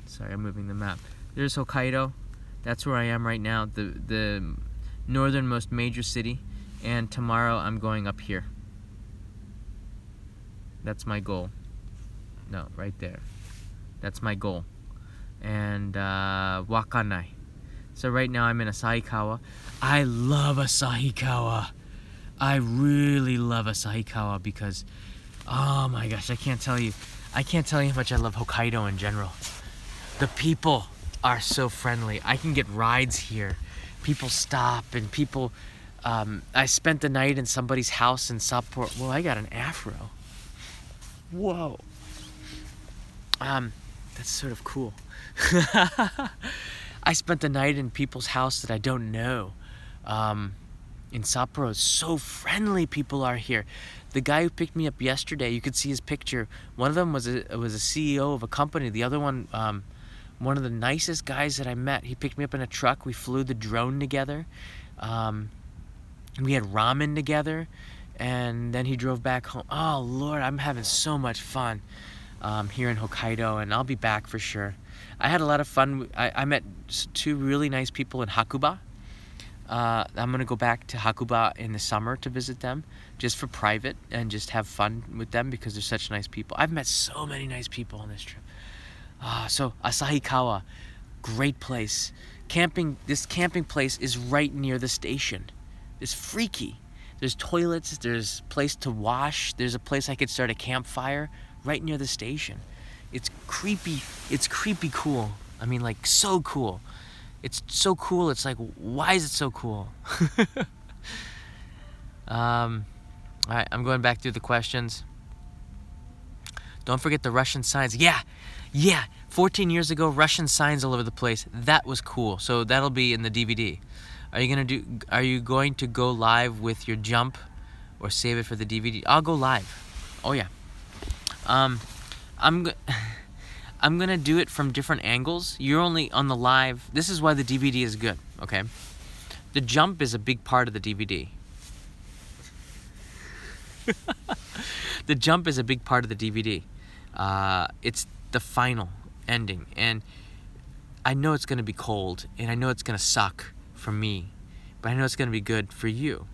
Sorry, I'm moving the map. There's Hokkaido. That's where I am right now, the northernmost major city. And tomorrow I'm going up here. That's my goal. No, right there. That's my goal. And Wakanai. So right now I'm in Asahikawa. I love Asahikawa. I really love Asahikawa because, oh my gosh, I can't tell you how much I love Hokkaido in general. The people are so friendly. I can get rides here. People stop and people. I spent the night in somebody's house in Sapporo. Whoa, I got an afro. Whoa. That's sort of cool. I spent the night in people's house that I don't know. In Sapporo, so friendly people are here. The guy who picked me up yesterday, you could see his picture. One of them was a CEO of a company. The other one, one of the nicest guys that I met. He picked me up in a truck. We flew the drone together. We had ramen together, and then he drove back home. Oh Lord, I'm having so much fun here in Hokkaido, and I'll be back for sure. I had a lot of fun. I met two really nice people in Hakuba. I'm gonna go back to Hakuba in the summer to visit them, just for private and just have fun with them because they're such nice people. I've met so many nice people on this trip. So Asahikawa, great place. This camping place is right near the station. It's freaky. There's toilets, there's a place to wash, there's a place I could start a campfire right near the station. It's creepy cool. I mean, like, so cool. It's so cool, it's like, why is it so cool? Alright, I'm going back through the questions. Don't forget the Russian signs. Yeah, 14 years ago, Russian signs all over the place. That was cool. So that'll be in the DVD. Are you going to go live with your jump or save it for the DVD? I'll go live. Oh yeah. I'm gonna do it from different angles. You're only on the live. This is why the DVD is good, okay? The jump is a big part of the DVD. The jump is a big part of the DVD. It's the final ending, and I know it's gonna be cold, and I know it's gonna suck for me, but I know it's gonna be good for you.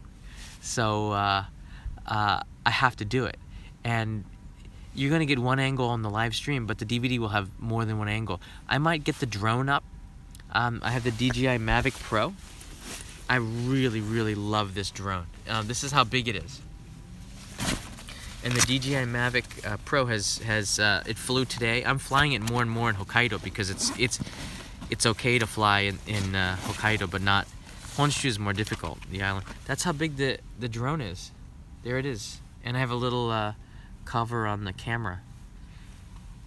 So I have to do it, and you're gonna get one angle on the live stream, but the DVD will have more than one angle. I might get the drone up. I have the DJI Mavic Pro. I really love this drone. This is how big it is. And the DJI Mavic Pro has it flew today. I'm flying it more and more in Hokkaido because it's okay to fly in Hokkaido, but not Honshu is more difficult. The island. That's how big the drone is. There it is. And I have a little cover on the camera.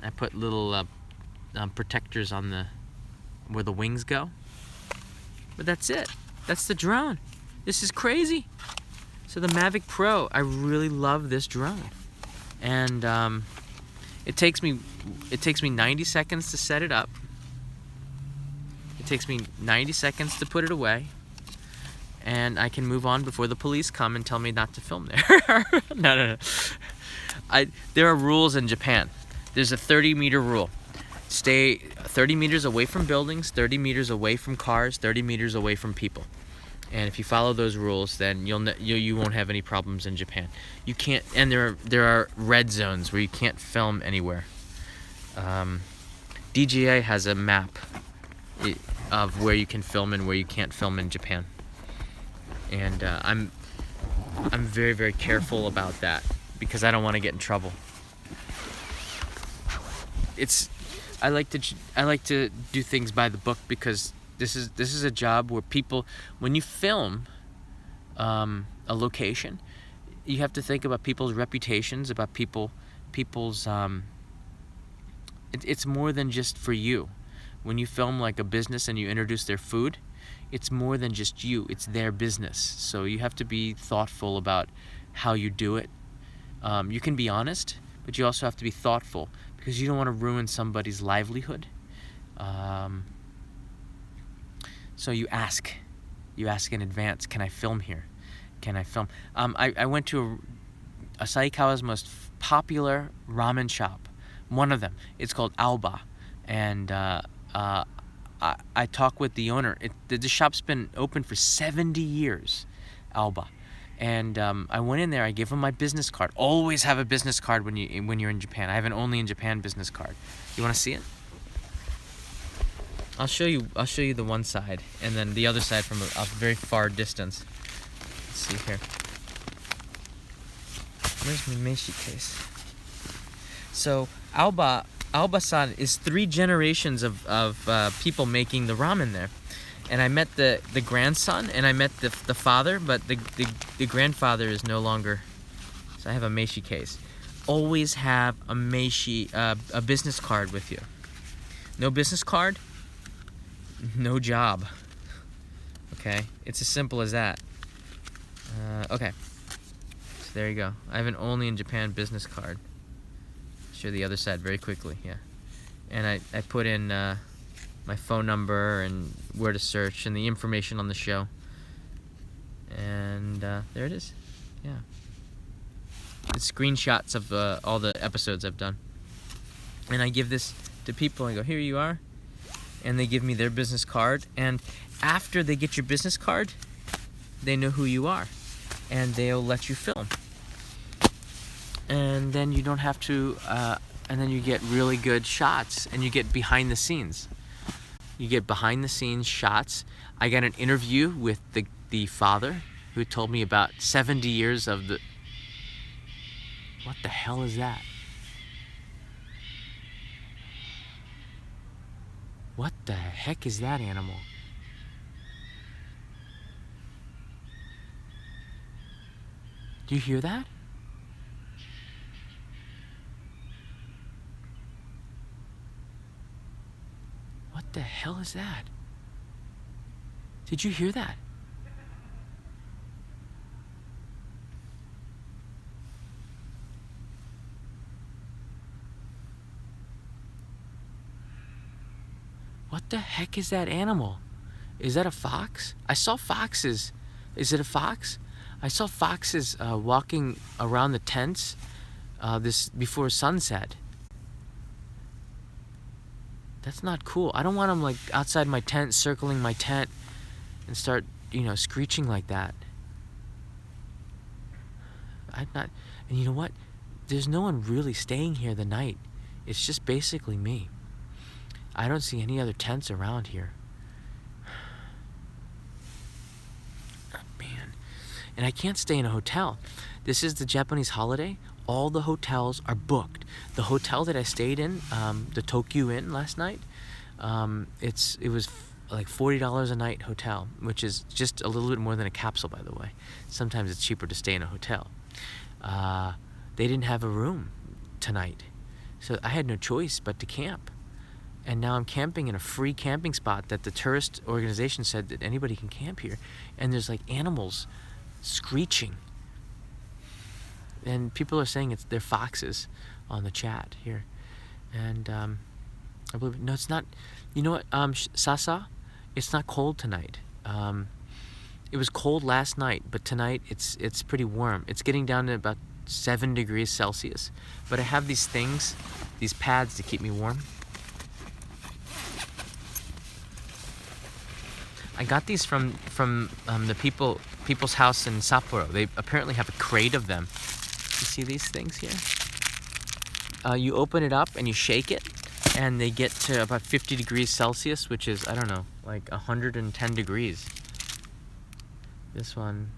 I put little protectors on where the wings go. But that's it. That's the drone. This is crazy. So the Mavic Pro, I really love this drone, and it takes me 90 seconds to set it up. It takes me 90 seconds to put it away, and I can move on before the police come and tell me not to film there. No. There are rules in Japan. There's a 30-meter rule. Stay 30 meters away from buildings, 30 meters away from cars, 30 meters away from people. And if you follow those rules, then you won't have any problems in Japan. You can't, and there are red zones where you can't film anywhere. DJI has a map of where you can film and where you can't film in Japan. And I'm very careful about that because I don't want to get in trouble. I like to do things by the book because this is a job where people, when you film a location, you have to think about people's reputations, about people's it's more than just for you. When you film like a business and you introduce their food, it's more than just you, it's their business. So you have to be thoughtful about how you do it. You can be honest, but you also have to be thoughtful because you don't want to ruin somebody's livelihood. So you ask in advance, can I film here? Can I film? I went to Saikawa's most popular ramen shop, one of them. It's called Alba, and I talked with the owner. The shop's been open for 70 years, Alba. And I went in there. I gave him my business card. Always have a business card when you're in Japan. I have an only in Japan business card. You want to see it? I'll show you the one side, and then the other side from a very far distance. Let's see here. Where's my Meishi case? So Alba-san is 3 generations of people making the ramen there. And I met the grandson, and I met the father, but the grandfather is no longer. So I have a Meishi case. Always have a Meishi, a business card with you. No business card, no job. Okay, it's as simple as that. Okay, so there you go. I have an only in Japan business card. Show the other side very quickly, yeah. And I put in my phone number and where to search and the information on the show. And there it is, yeah. It's screenshots of all the episodes I've done. And I give this to people. I go, here you are. And they give me their business card. And after they get your business card, they know who you are. And they'll let you film. And then you don't have to, and then you get really good shots. And you get behind the scenes. You get behind the scenes shots. I got an interview with the father who told me about 70 years of the... What the hell is that? What the heck is that animal? Do you hear that? the hell is that? Did you hear that? What the heck is that animal? Is that a fox? I saw foxes. Is it a fox? I saw foxes walking around the tents this before sunset. That's not cool. I don't want them like outside my tent, circling my tent, and start, screeching like that. I'm not. And you know what? There's no one really staying here the night. It's just basically me. I don't see any other tents around here. Oh, man. And I can't stay in a hotel. This is the Japanese holiday. All the hotels are booked. The hotel that I stayed in, the Tokyo Inn last night, it was like $40 a night hotel, which is just a little bit more than a capsule, by the way. Sometimes it's cheaper to stay in a hotel. They didn't have a room tonight, so I had no choice but to camp. And now I'm camping in a free camping spot that the tourist organization said that anybody can camp here. And there's like animals screeching. And people are saying they're foxes on the chat here. And I believe, no, it's not. You know what, Sasa? It's not cold tonight. It was cold last night, but tonight it's pretty warm. It's getting down to about 7 degrees Celsius. But I have these things, these pads to keep me warm. I got these from the people's house in Sapporo. They apparently have a crate of them. You see these things here? You open it up and you shake it, and they get to about 50 degrees Celsius, which is, I don't know, like 110 degrees. This one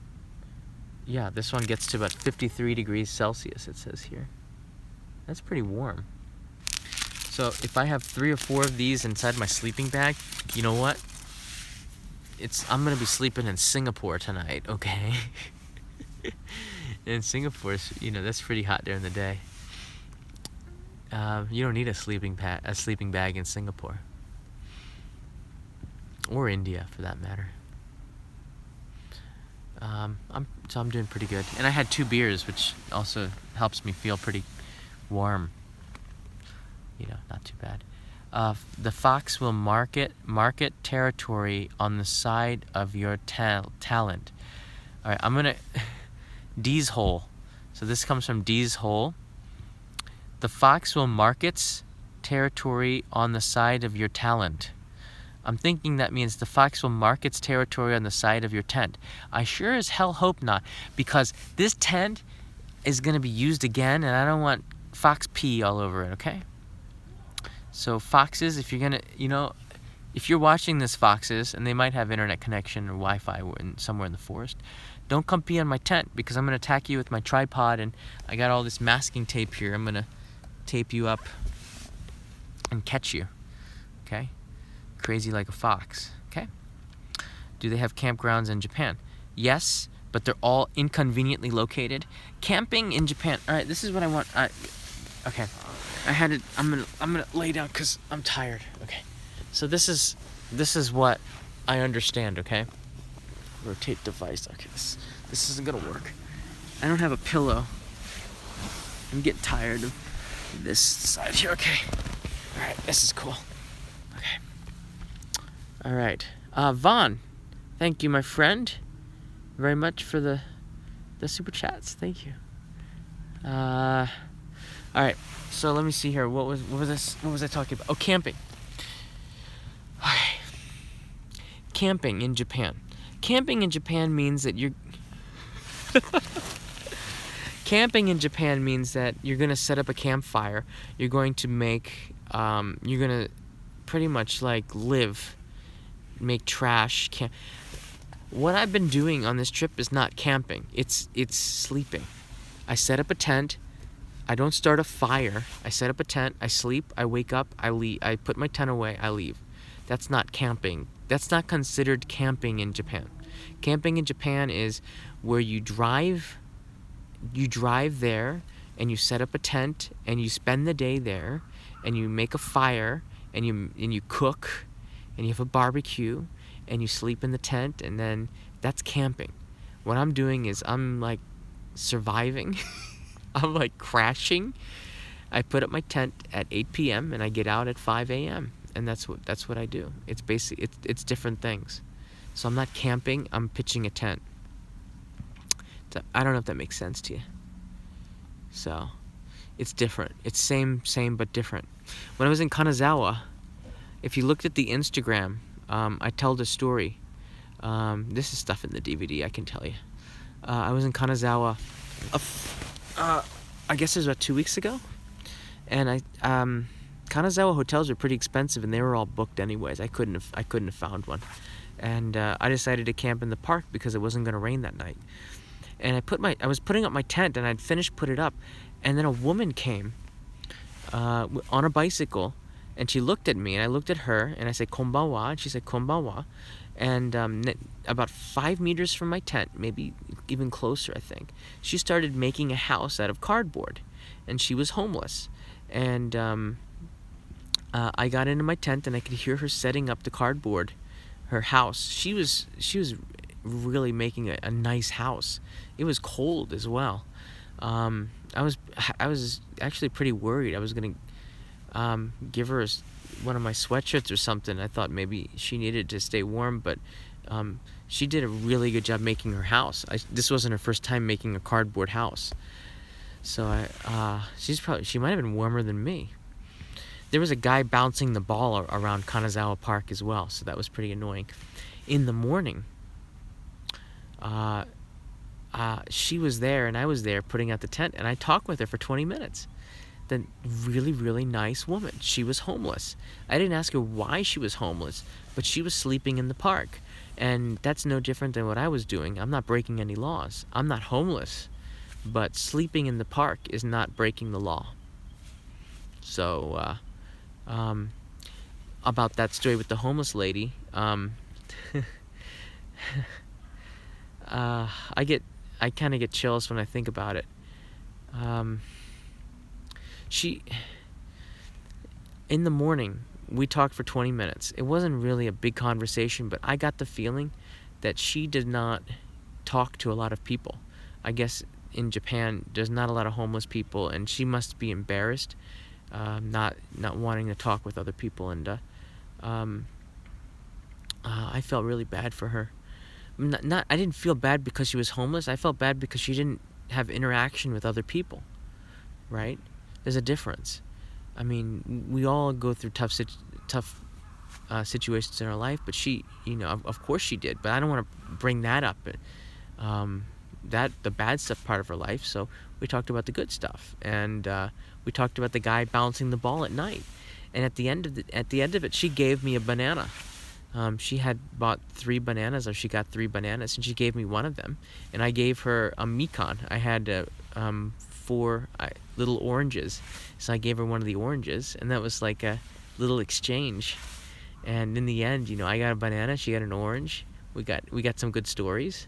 gets to about 53 degrees Celsius, it says here. That's pretty warm. So if I have 3 or 4 of these inside my sleeping bag, you know what? I'm gonna be sleeping in Singapore tonight, okay? In Singapore, that's pretty hot during the day. You don't need a sleeping bag in Singapore, or India for that matter. I'm doing pretty good, and I had 2 beers, which also helps me feel pretty warm. Not too bad. The fox will market territory on the side of your talent. All right, I'm gonna D's hole. So this comes from D's hole. The fox will markets territory on the side of your talent. I'm thinking that means the fox will mark its territory on the side of your tent. I sure as hell hope not, because this tent is going to be used again, and I don't want fox pee all over it, okay? So foxes, if you're going to, if you're watching this, foxes, and they might have internet connection or Wi-Fi somewhere in the forest, don't come pee on my tent, because I'm going to attack you with my tripod, and I got all this masking tape here. I'm going to tape you up and catch you, okay? Crazy like a fox, okay? Do they have campgrounds in Japan? Yes, but they're all inconveniently located. Camping in Japan. All right, this is what I want. Okay, I'm gonna lay down because I'm tired. Okay, so this is what I understand. Okay, rotate device. Okay, this isn't gonna work. I don't have a pillow. I'm getting tired of this side here. Okay, all right, this is cool. Okay. All right, Vaughn, thank you, my friend, very much for the super chats. Thank you. All right, so let me see here. What was I talking about? Oh, camping. Okay. Camping in Japan. Camping in Japan means that you're. Camping in Japan means that you're gonna set up a campfire. You're going to make. You're gonna pretty much like live. Make trash. What I've been doing on this trip is not camping. It's sleeping. I set up a tent. I don't start a fire. I set up a tent. I sleep. I wake up. I leave. I put my tent away. I leave. That's not camping. That's not considered camping in Japan. Camping in Japan is where you drive. You drive there and you set up a tent and you spend the day there and you make a fire and you cook. and you have a barbecue, and you sleep in the tent, and then that's camping. What I'm doing is I'm like surviving. I'm like crashing. I put up my tent at 8 p.m. and I get out at 5 a.m. and that's what I do. It's basically it's different things. So I'm not camping. I'm pitching a tent. So I don't know if that makes sense to you. So it's different. It's same but different. When I was in Kanazawa, if you looked at the Instagram, I tell the story. This is stuff in the DVD, I can tell you. I was in Kanazawa, I guess it was about 2 weeks ago, and Kanazawa hotels are pretty expensive, and they were all booked anyways. I couldn't have found one, and I decided to camp in the park because it wasn't going to rain that night. And I was putting up my tent, and I'd finished put it up, and then a woman came on a bicycle, and she looked at me, and I looked at her, and I said konbanwa, and she said konbanwa, and about 5 meters from my tent, maybe even closer, I think, she started making a house out of cardboard, and she was homeless. And I got into my tent, and I could hear her setting up the cardboard, her house. She was really making a nice house. It was cold as well. I was actually pretty worried. I was gonna give her one of my sweatshirts or something. I thought maybe she needed to stay warm, but she did a really good job making her house. This wasn't her first time making a cardboard house, so she might have been warmer than me. There was a guy bouncing the ball around Kanazawa Park as well, so that was pretty annoying. In the morning, she was there and I was there putting out the tent, and I talked with her for 20 minutes. The really, really nice woman. She was homeless. I didn't ask her why she was homeless, but she was sleeping in the park. And that's no different than what I was doing. I'm not breaking any laws. I'm not homeless, but sleeping in the park is not breaking the law. So, about that story with the homeless lady, I kind of get chills when I think about it. In the morning, we talked for 20 minutes. It wasn't really a big conversation, but I got the feeling that she did not talk to a lot of people. I guess in Japan, there's not a lot of homeless people, and she must be embarrassed, not wanting to talk with other people, and I felt really bad for her. I didn't feel bad because she was homeless. I felt bad because she didn't have interaction with other people, right? There's a difference. I mean, we all go through tough situations in our life, but she, of course she did. But I don't want to bring that up, the bad stuff part of her life. So we talked about the good stuff, and we talked about the guy bouncing the ball at night. And at the end of it, she gave me a banana. She had bought 3 bananas, or she got 3 bananas, and she gave me one of them. And I gave her a mikan. I had 4 little oranges, so I gave her one of the oranges, and that was like a little exchange. And in the end, I got a banana, she got an orange. We got some good stories,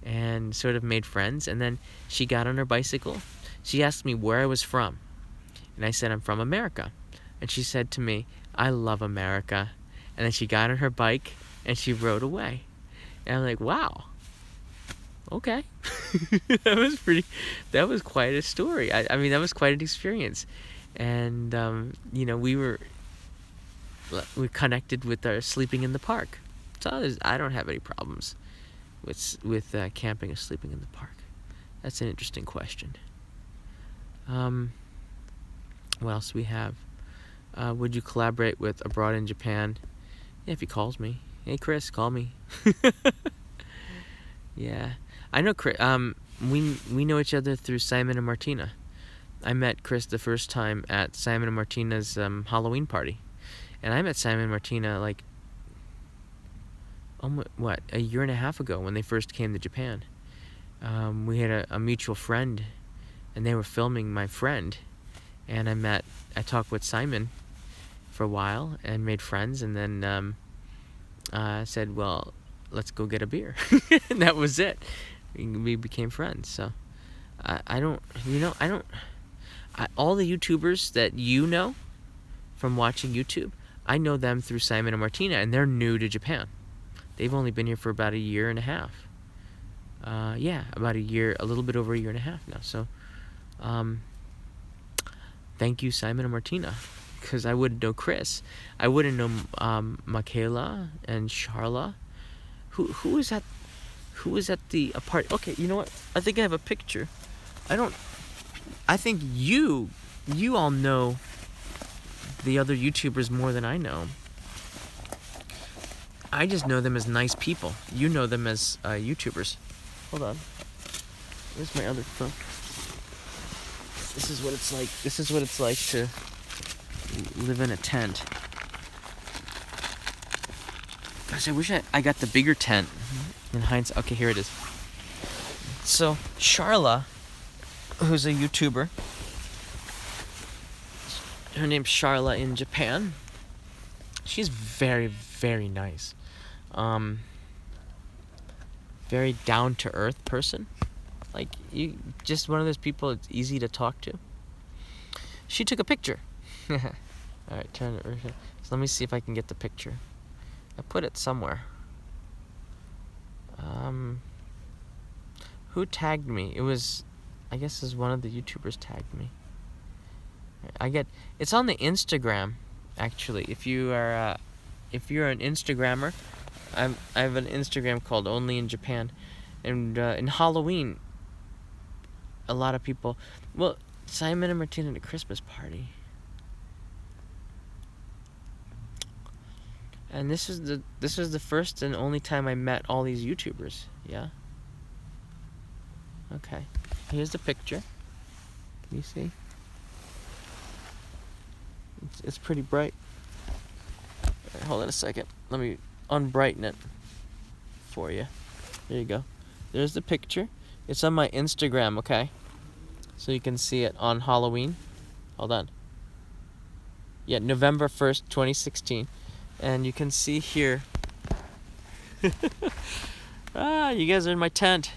and sort of made friends. And then she got on her bicycle. She asked me where I was from, and I said I'm from America. And she said to me, "I love America." And then she got on her bike and she rode away. And I'm like, wow. Okay. That was quite a story. I mean, that was quite an experience. And, we connected with our sleeping in the park. So I don't have any problems with camping or sleeping in the park. That's an interesting question. What else do we have? Would you collaborate with Abroad in Japan? Yeah, if he calls me. Hey, Chris, call me. Yeah. I know Chris. We know each other through Simon and Martina. I met Chris the first time at Simon and Martina's Halloween party. And I met Simon and Martina like, a year and a half ago when they first came to Japan. We had a mutual friend, and they were filming my friend. And I talked with Simon for a while and made friends, and then said, well, let's go get a beer. And that was it. We became friends. So all the YouTubers that from watching YouTube, I know them through Simon and Martina, and they're new to Japan. They've only been here for about a year and a half. Yeah, about a year, a little bit over a year and a half now. So, thank you, Simon and Martina, because I wouldn't know Chris. I wouldn't know Michaela and Charla. Who was at the party? Okay, you know what? I think I have a picture. I think you all know the other YouTubers more than I know. I just know them as nice people. You know them as YouTubers. Hold on. Where's my other phone? This is what it's like. This is what it's like to live in a tent. Gosh, I wish I got the bigger tent. In hindsight, okay, here it is. So Charla, who's a YouTuber, her name's Charla in Japan. She's very, very nice. Very down to earth person. Like, you just one of those people it's easy to talk to. She took a picture. Alright, turn it. So let me see if I can get the picture. I put it somewhere. Who tagged me? It was, I guess, is one of the YouTubers tagged me. It's on the Instagram, actually. If you're an Instagrammer, I have an Instagram called Only in Japan, and in Halloween, a lot of people. Well, Simon and Martina at a Christmas party, and this is the first and only time I met all these YouTubers. Yeah. Okay. Here's the picture. Can you see? It's pretty bright. Right, hold on a second. Let me unbrighten it for you. There you go. There's the picture. It's on my Instagram, okay? So you can see it on Halloween. Hold on. Yeah, November 1st, 2016. And you can see here. You guys are in my tent.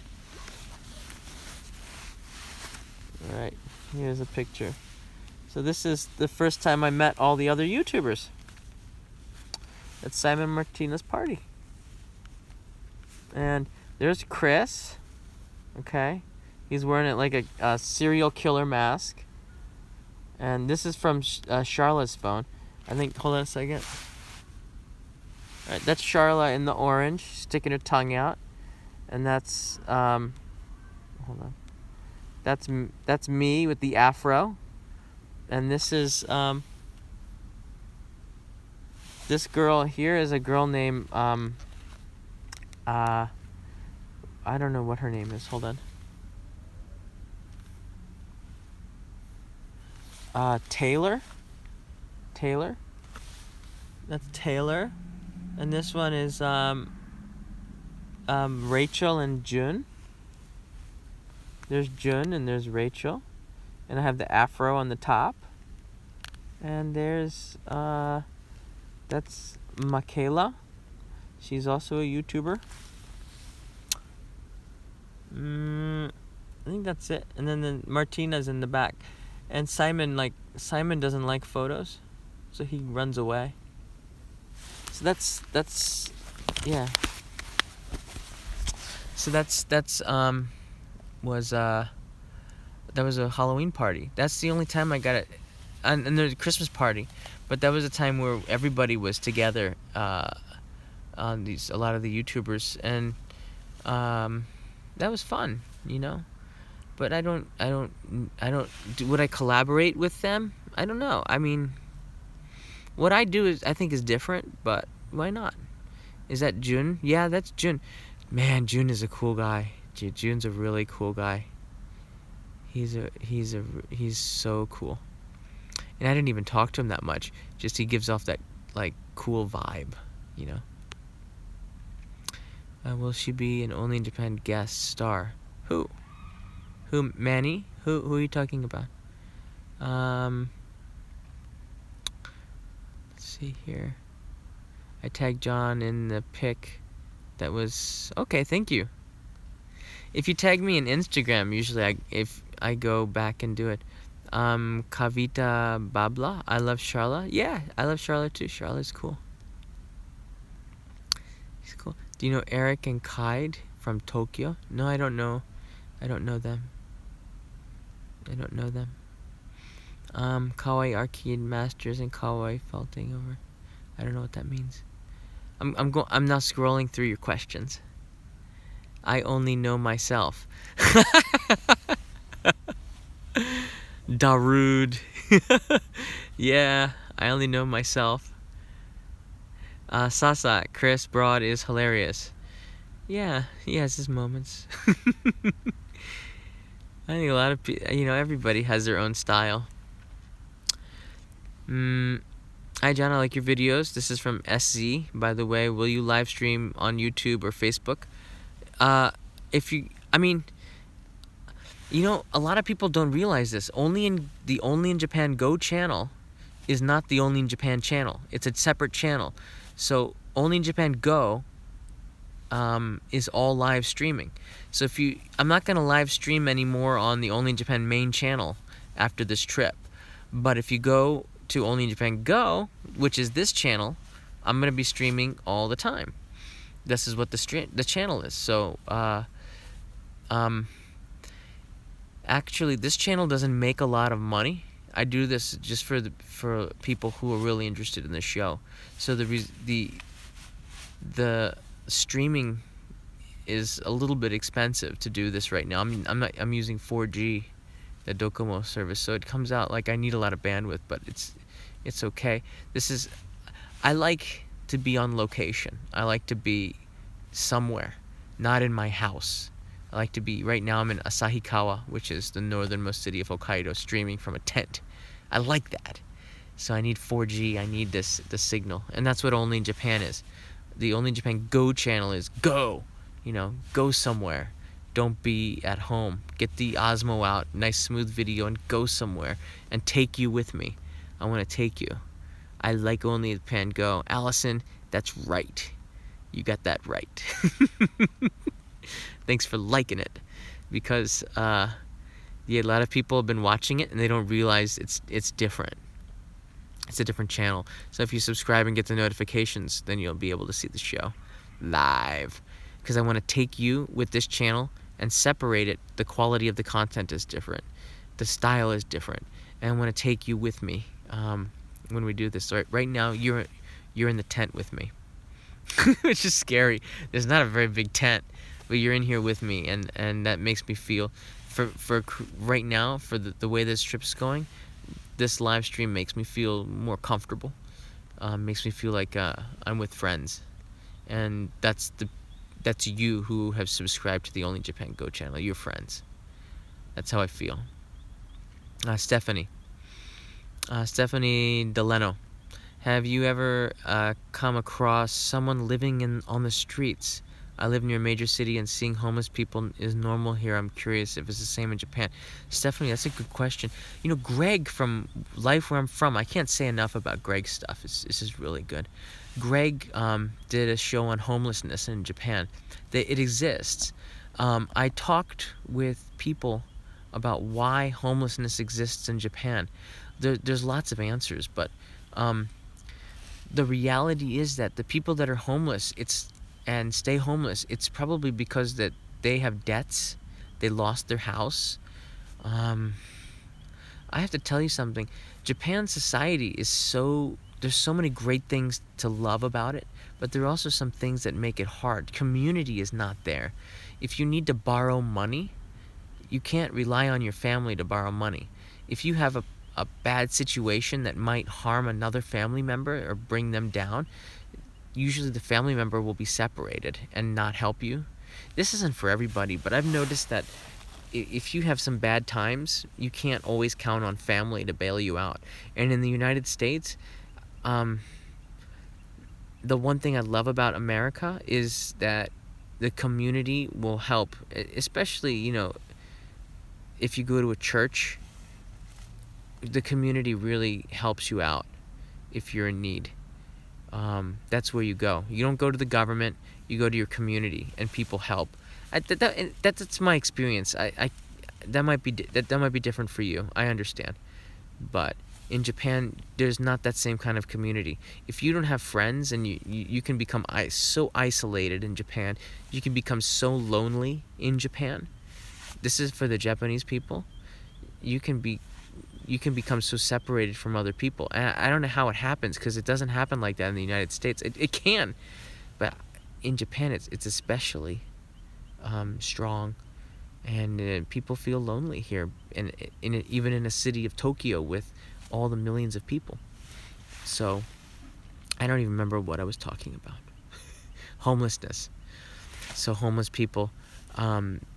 Alright, here's a picture. So this is the first time I met all the other YouTubers at Simon Martina's party. And there's Chris. Okay. He's wearing it like a serial killer mask. And this is from Charlotte's phone. I think, hold on a second. Alright, that's Charlotte in the orange, sticking her tongue out. And that's, hold on. That's me with the afro. And this is, this girl here is a girl named, I don't know what her name is. Hold on. Taylor. That's Taylor. And this one is, Rachel and June. There's June and there's Rachel. And I have the afro on the top. And there's, that's Michaela. She's also a YouTuber. I think that's it. And then Martina's in the back. And Simon doesn't like photos. So he runs away. So that's yeah. So that was a Halloween party. That's the only time I got it. And there's a Christmas party, but that was a time where everybody was together. A lot of the YouTubers, and that was fun, you know. But I don't. Would I collaborate with them? I don't know. I mean, what I do I think is different, but why not? Is that Jun? Yeah, that's Jun. Man, Jun is a cool guy. Jun's a really cool guy. He's so cool. And I didn't even talk to him that much. Just he gives off that like cool vibe, you know. Will she be an Only in Japan guest star? Who? Manny? Who are you talking about? Let's see here. I tagged John in the pic. That was okay. Thank you. If you tag me in Instagram, usually if I go back and do it. Kavita Babla. I love Charlotte. Yeah, I love Charlotte too. Charlotte's cool. He's cool. Do you know Eric and Kaide from Tokyo? No, I don't know. I don't know them. Kawaii Arcade Masters and Kawaii Faulting Over. I don't know what that means. I'm now scrolling through your questions. I only know myself. Darude. Yeah, I only know myself. Sasa, Chris Broad is hilarious. Yeah, he has his moments. I think a lot of people, everybody has their own style. Hi John, I like your videos. This is from SZ, by the way. Will you live stream on YouTube or Facebook? A lot of people don't realize this. The Only in Japan Go channel is not the Only in Japan channel. It's a separate channel. So Only in Japan Go is all live streaming. So I'm not going to live stream anymore on the Only in Japan main channel after this trip. But if you go to Only in Japan Go, which is this channel, I'm going to be streaming all the time. This is what the channel is. So, actually, this channel doesn't make a lot of money. I do this just for people who are really interested in the show. So the streaming is a little bit expensive to do this right now. I'm using 4G, the Docomo service, so it comes out like I need a lot of bandwidth, but it's okay. I like to be on location. I like to be somewhere, not in my house. I like to be, right now I'm in Asahikawa, which is the northernmost city of Hokkaido, streaming from a tent. I like that. So I need 4G, I need the signal. And that's what Only in Japan is. The Only in Japan Go channel is go. Go somewhere. Don't be at home. Get the Osmo out, nice smooth video, and go somewhere. And take you with me. I want to take you. I like Only in Japan Go. Allison, that's right. You got that right. Thanks for liking it, because a lot of people have been watching it and they don't realize it's different. It's a different channel. So if you subscribe and get the notifications, then you'll be able to see the show live. Because I want to take you with this channel and separate it. The quality of the content is different. The style is different. And I want to take you with me when we do this. So right now, you're in the tent with me. Which is scary. There's not a very big tent, but you're in here with me, and that makes me feel, for right now, for the way this trip's going, this live stream makes me feel more comfortable. Makes me feel like I'm with friends, and that's you who have subscribed to the Only Japan Go channel. You're friends. That's how I feel. Stephanie Deleno. Have you ever come across someone living on the streets? I live near a major city, and seeing homeless people is normal here. I'm curious if it's the same in Japan. Stephanie, that's a good question. Greg from Life Where I'm From, I can't say enough about Greg's stuff. This is really good. Greg did a show on homelessness in Japan. It exists. I talked with people about why homelessness exists in Japan. There's lots of answers, but the reality is that the people that are homeless and stay homeless, it's probably because that they have debts, they lost their house. I have to tell you something. Japan's society is there's so many great things to love about it, but there are also some things that make it hard. Community is not there. If you need to borrow money, you can't rely on your family to borrow money. If you have a bad situation that might harm another family member or bring them down, usually the family member will be separated and not help you. This isn't for everybody, but I've noticed that if you have some bad times, you can't always count on family to bail you out. And in the United States, the one thing I love about America is that the community will help, especially, if you go to a church, the community really helps you out if you're in need. That's where you go. You don't go to the government, you go to your community, and people help. That's my experience. that might be that might be different for you. I understand, but in Japan, there's not that same kind of community. If you don't have friends and you can become so isolated in Japan, you can become so lonely in Japan. This is for the Japanese people. You can become so separated from other people. And I don't know how it happens, because it doesn't happen like that in the United States. It can, but in Japan it's especially strong, and people feel lonely here, and even in a city of Tokyo with all the millions of people. So I don't even remember what I was talking about. Homelessness. So homeless people,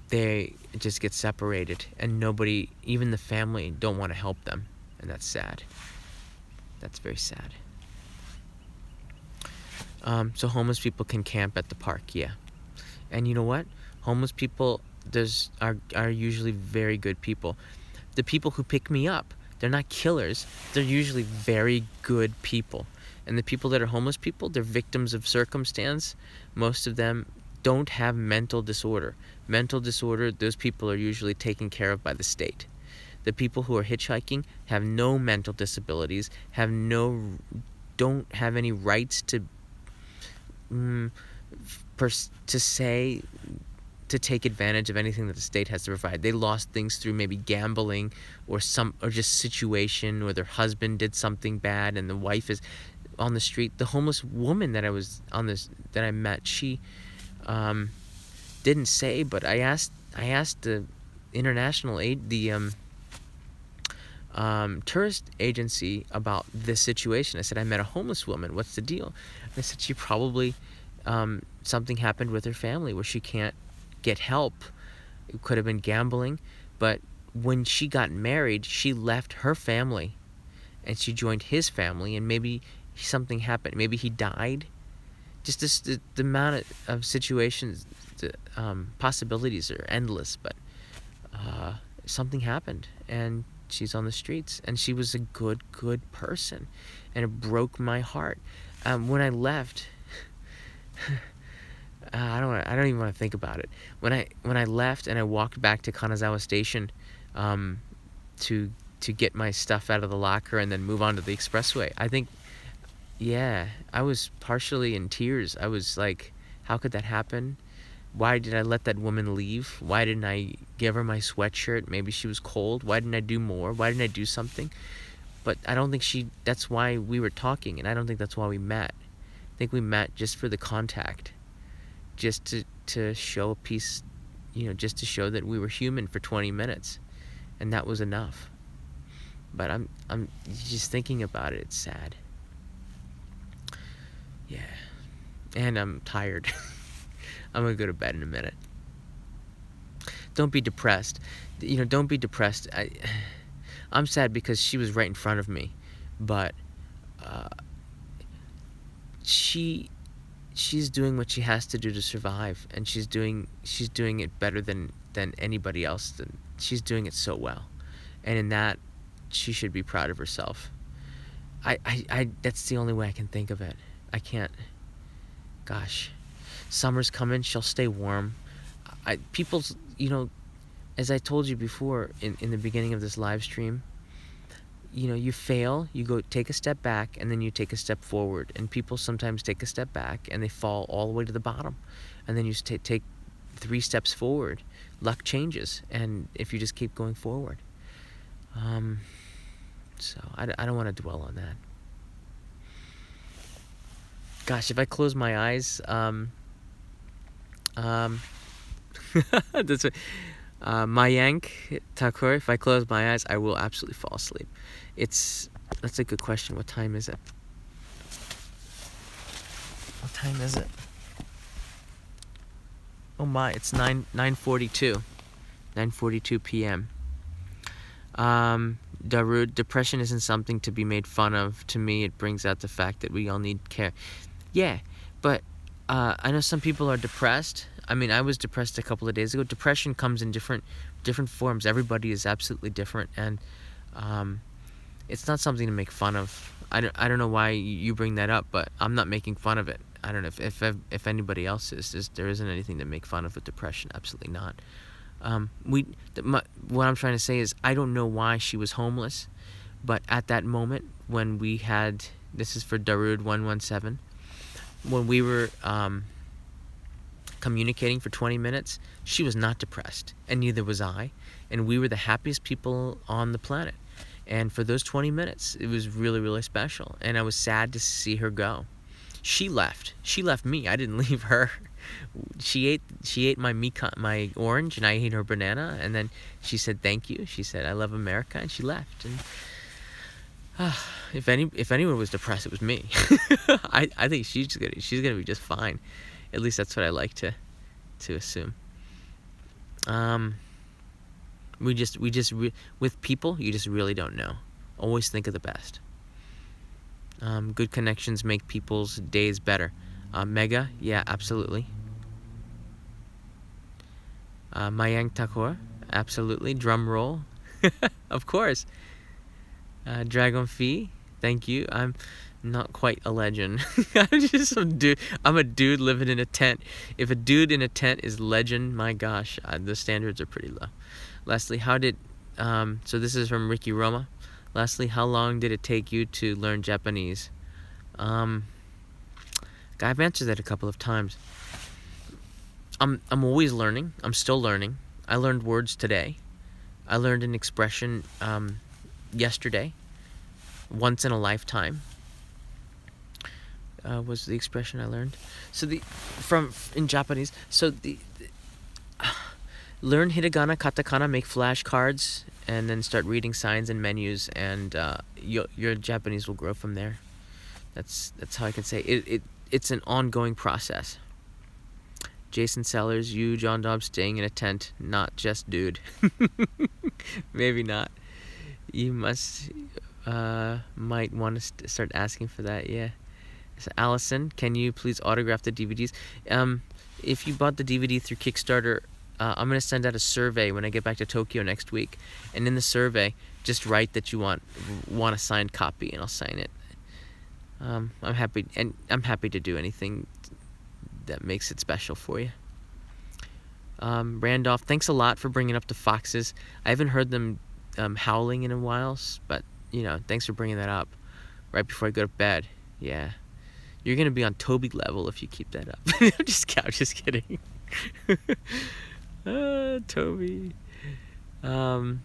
they just get separated, and nobody, even the family, don't want to help them, and that's sad. That's very sad. So homeless people can camp at the park, yeah. And you know what? Homeless people are usually very good people. The people who pick me up, they're not killers. They're usually very good people. And the people that are homeless people, they're victims of circumstance. Most of them don't have mental disorder. Mental disorder, those people are usually taken care of by the state. The people who are hitchhiking have no mental disabilities, don't have any rights to take advantage of anything that the state has to provide. They lost things through maybe gambling or just situation, or their husband did something bad and the wife is on the street. The homeless woman that I met, she didn't say, but I asked the international aid, the tourist agency about this situation. I said, I met a homeless woman. What's the deal? And they said she probably something happened with her family where she can't get help. It could have been gambling, but when she got married, she left her family and she joined his family, and maybe something happened. Maybe he died. Just the amount of situations, the possibilities are endless, but something happened and she's on the streets, and she was a good person, and it broke my heart. When I left, I don't even want to think about it. When I left and I walked back to Kanazawa Station to get my stuff out of the locker and then move on to the expressway, I think, yeah, I was partially in tears. I was like, how could that happen? Why did I let that woman leave? Why didn't I give her my sweatshirt? Maybe she was cold. Why didn't I do more? Why didn't I do something? But I don't think that's why we were talking, and I don't think that's why we met. I think we met just for the contact. Just to show a piece, just to show that we were human for 20 minutes. And that was enough. But I'm just thinking about it, it's sad. Yeah. And I'm tired. I'm gonna go to bed in a minute. Don't be depressed. Don't be depressed. I'm sad because she was right in front of me, but she's doing what she has to do to survive, and she's doing it better than anybody else. She's doing it so well, and in that, she should be proud of herself. I that's the only way I can think of it. I can't. Gosh, summer's coming. She'll stay warm. People's, as I told you before in the beginning of this live stream, you fail, you go take a step back, and then you take a step forward. And people sometimes take a step back and they fall all the way to the bottom, and then you take 3 steps forward. Luck changes, and if you just keep going forward. So I don't want to dwell on that. Gosh, if I close my eyes, that's what, Mayank Thakur, if I close my eyes, I will absolutely fall asleep. That's a good question. What time is it? What time is it? Oh my, it's 9:42. 9:42 p.m. Darude, depression isn't something to be made fun of. To me, it brings out the fact that we all need care. Yeah, but I know some people are depressed. I mean, I was depressed a couple of days ago. Depression comes in different forms. Everybody is absolutely different, and it's not something to make fun of. I don't know why you bring that up, but I'm not making fun of it. I don't know if anybody else is. There isn't anything to make fun of with depression. Absolutely not. What I'm trying to say is I don't know why she was homeless, but at that moment when we had, this is for Darude 117, when we were communicating for 20 minutes, she was not depressed, and neither was I, and we were the happiest people on the planet. And for those 20 minutes, it was really, really special, and I was sad to see her go. She left me. I didn't leave her. She ate my orange, and I ate her banana, and then she said thank you. She said I love America, and she left. And if anyone was depressed, it was me. I think she's gonna be just fine. At least that's what I like to assume. With people, you just really don't know. Always think of the best. Good connections make people's days better. Mega, yeah, absolutely. Mayang Thakur, absolutely. Drum roll, of course. Dragon Fee, thank you. I'm not quite a legend. I'm just some dude. I'm a dude living in a tent. If a dude in a tent is legend, my gosh, the standards are pretty low. Leslie, how did, so this is from Ricky Roma. Leslie, how long did it take you to learn Japanese? I've answered that a couple of times. I'm always learning. I'm still learning. I learned words today. I learned an expression yesterday. Once in a lifetime was the expression I learned. So in Japanese. So learn hiragana, katakana, make flashcards, and then start reading signs and menus, and your Japanese will grow from there. That's how I can say it. It's an ongoing process. Jason Sellers, you, John Dobbs, staying in a tent, not just dude. Maybe not. You might want to start asking for that, yeah. So Allison, can you please autograph the DVDs? If you bought the DVD through Kickstarter, I'm going to send out a survey when I get back to Tokyo next week. And in the survey, just write that you want a signed copy, and I'll sign it. I'm happy to do anything that makes it special for you. Randolph, thanks a lot for bringing up the foxes. I haven't heard them howling in a while, but thanks for bringing that up right before I go to bed. Yeah, you're gonna be on Toby level if you keep that up. I'm just kidding. Toby. Hamon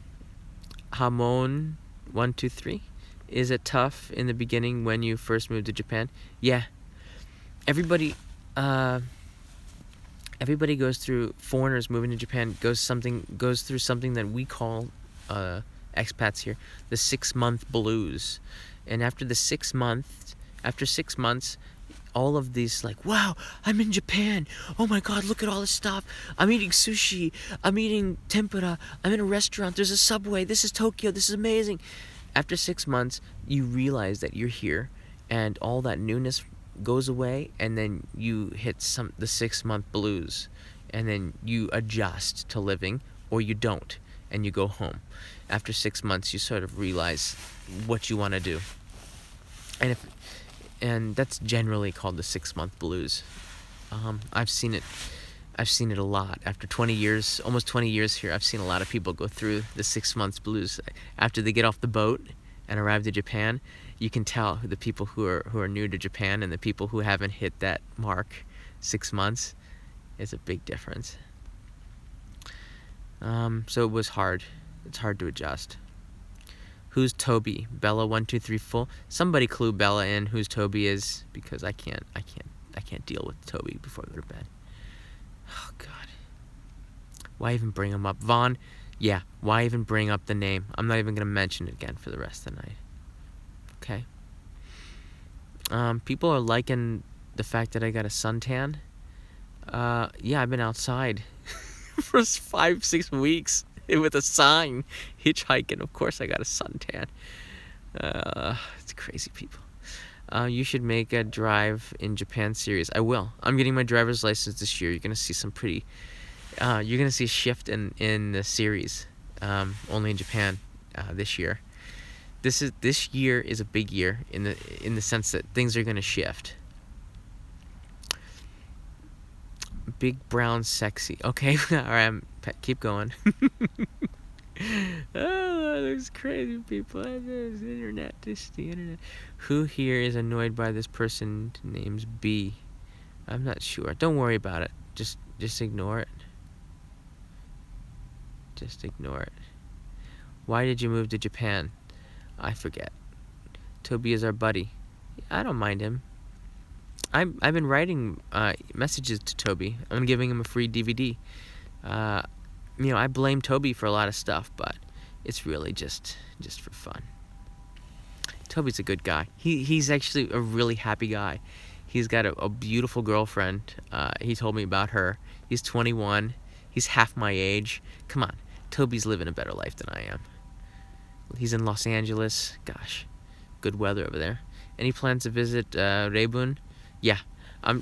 123. Is it tough in the beginning when you first moved to Japan? Yeah. Everybody goes through, foreigners moving to Japan goes through something that we call expats here the 6-month blues. And after 6 months, all of these, like, wow, I'm in Japan, oh my god, look at all this stuff, I'm eating sushi, I'm eating tempura, I'm in a restaurant, there's a subway, this is Tokyo, this is amazing. After 6 months, you realize that you're here, and all that newness goes away, and then you hit the 6-month blues, and then you adjust to living, or you don't, and you go home. After 6 months, you sort of realize what you want to do, and that's generally called the 6-month blues. I've seen it a lot. After 20 years, almost 20 years here, I've seen a lot of people go through the 6 months blues. After they get off the boat and arrive to Japan, you can tell the people who are new to Japan and the people who haven't hit that mark 6 months. Is a big difference. So it was hard. It's hard to adjust. Who's Toby? Bella 123 Somebody clue Bella in who's Toby is, because I can't deal with Toby before I go to bed. Oh god. Why even bring him up? Vaughn, yeah, why even bring up the name? I'm not even gonna mention it again for the rest of the night. Okay. People are liking the fact that I got a suntan. Yeah, I've been outside for 5-6 weeks with a sign, hitchhiking. Of course I got a suntan. It's crazy, people. You should make a drive in Japan series. I will. I'm getting my driver's license this year. You're gonna see some pretty. You're gonna see a shift in the series. Only in Japan this year. This year is a big year in the sense that things are gonna shift. Big brown sexy. Okay, all right. I'm Keep going. Oh, those crazy people. This internet. This the internet. Who here is annoyed by this person named B? I'm not sure. Don't worry about it. Just ignore it. Just ignore it. Why did you move to Japan? I forget. Toby is our buddy. I don't mind him. I've been writing messages to Toby. I'm giving him a free DVD. I blame Toby for a lot of stuff, but it's really just for fun. Toby's a good guy. He's actually a really happy guy. He's got a beautiful girlfriend. He told me about her. He's 21. He's half my age. Come on, Toby's living a better life than I am. He's in Los Angeles. Gosh, good weather over there. Any plans to visit Reibun? Yeah. I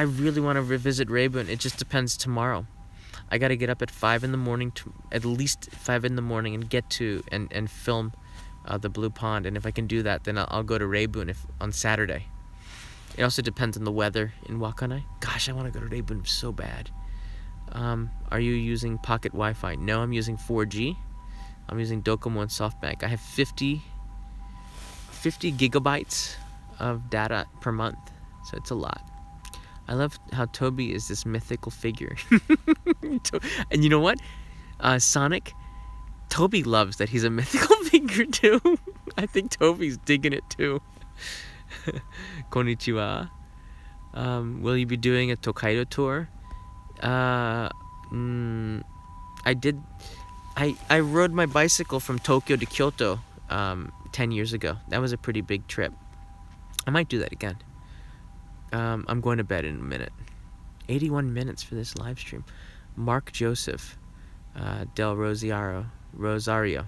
really want to revisit Reibun. It just depends tomorrow. I got to get up at 5 in the morning, at least 5 in the morning, and get to and film the Blue Pond. And if I can do that, then I'll go to Reibun on Saturday. It also depends on the weather in Wakkanai. Gosh, I want to go to Reibun so bad. Are you using pocket Wi-Fi? No, I'm using 4G. I'm using Docomo and SoftBank. I have 50 gigabytes of data per month, so it's a lot. I love how Toby is this mythical figure. And you know what? Sonic, Toby loves that he's a mythical figure too. I think Toby's digging it too. Konnichiwa. Will you be doing a Hokkaido tour? I did. I rode my bicycle from Tokyo to Kyoto 10 years ago. That was a pretty big trip. I might do that again. I'm going to bed in a minute. 81 minutes for this live stream. Mark Joseph, Del Rosario.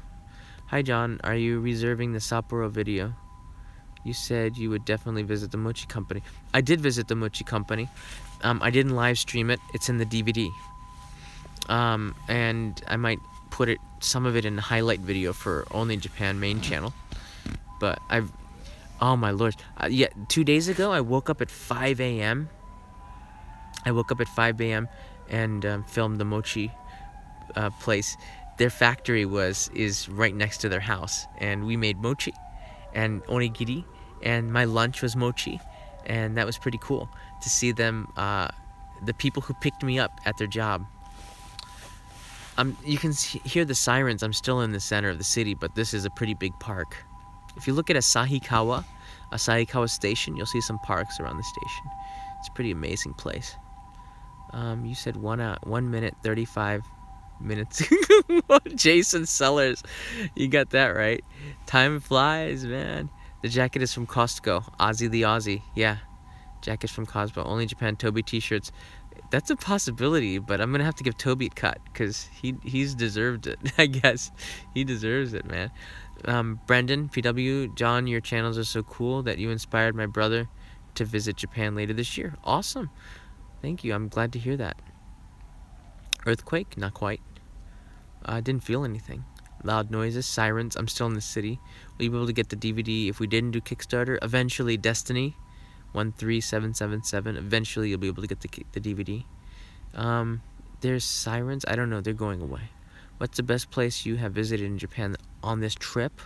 Hi John, are you reserving the Sapporo video? You said you would definitely visit the Mochi Company. I did visit the Mochi Company. I didn't live stream it. It's in the DVD. And I might put some of it in a highlight video for Only Japan main channel. But oh my lord. 2 days ago I woke up at 5 a.m. And filmed the mochi place. Their factory is right next to their house, and we made mochi and onigiri, and my lunch was mochi, and that was pretty cool to see them, the people who picked me up at their job. You can hear the sirens. I'm still in the center of the city, but this is a pretty big park. If you look at Asahikawa Station, you'll see some parks around the station. It's a pretty amazing place. You said 1 minute 35 minutes. Jason Sellers, you got that right. Time flies, man. The jacket is from Costco. Ozzy the Aussie, yeah. Jackets from Costco. Only Japan Toby t-shirts. That's a possibility, but I'm gonna have to give Toby a cut because he's deserved it. I guess he deserves it, man. Brendan, PW, John, your channels are so cool that you inspired my brother to visit Japan later this year. Awesome. Thank you. I'm glad to hear that. Earthquake? Not quite. I didn't feel anything. Loud noises, sirens. I'm still in the city. Will you be able to get the DVD if we didn't do Kickstarter? Eventually, Destiny 13777. Eventually, you'll be able to get the DVD. There's sirens. I don't know. They're going away. What's the best place you have visited in Japan on this trip?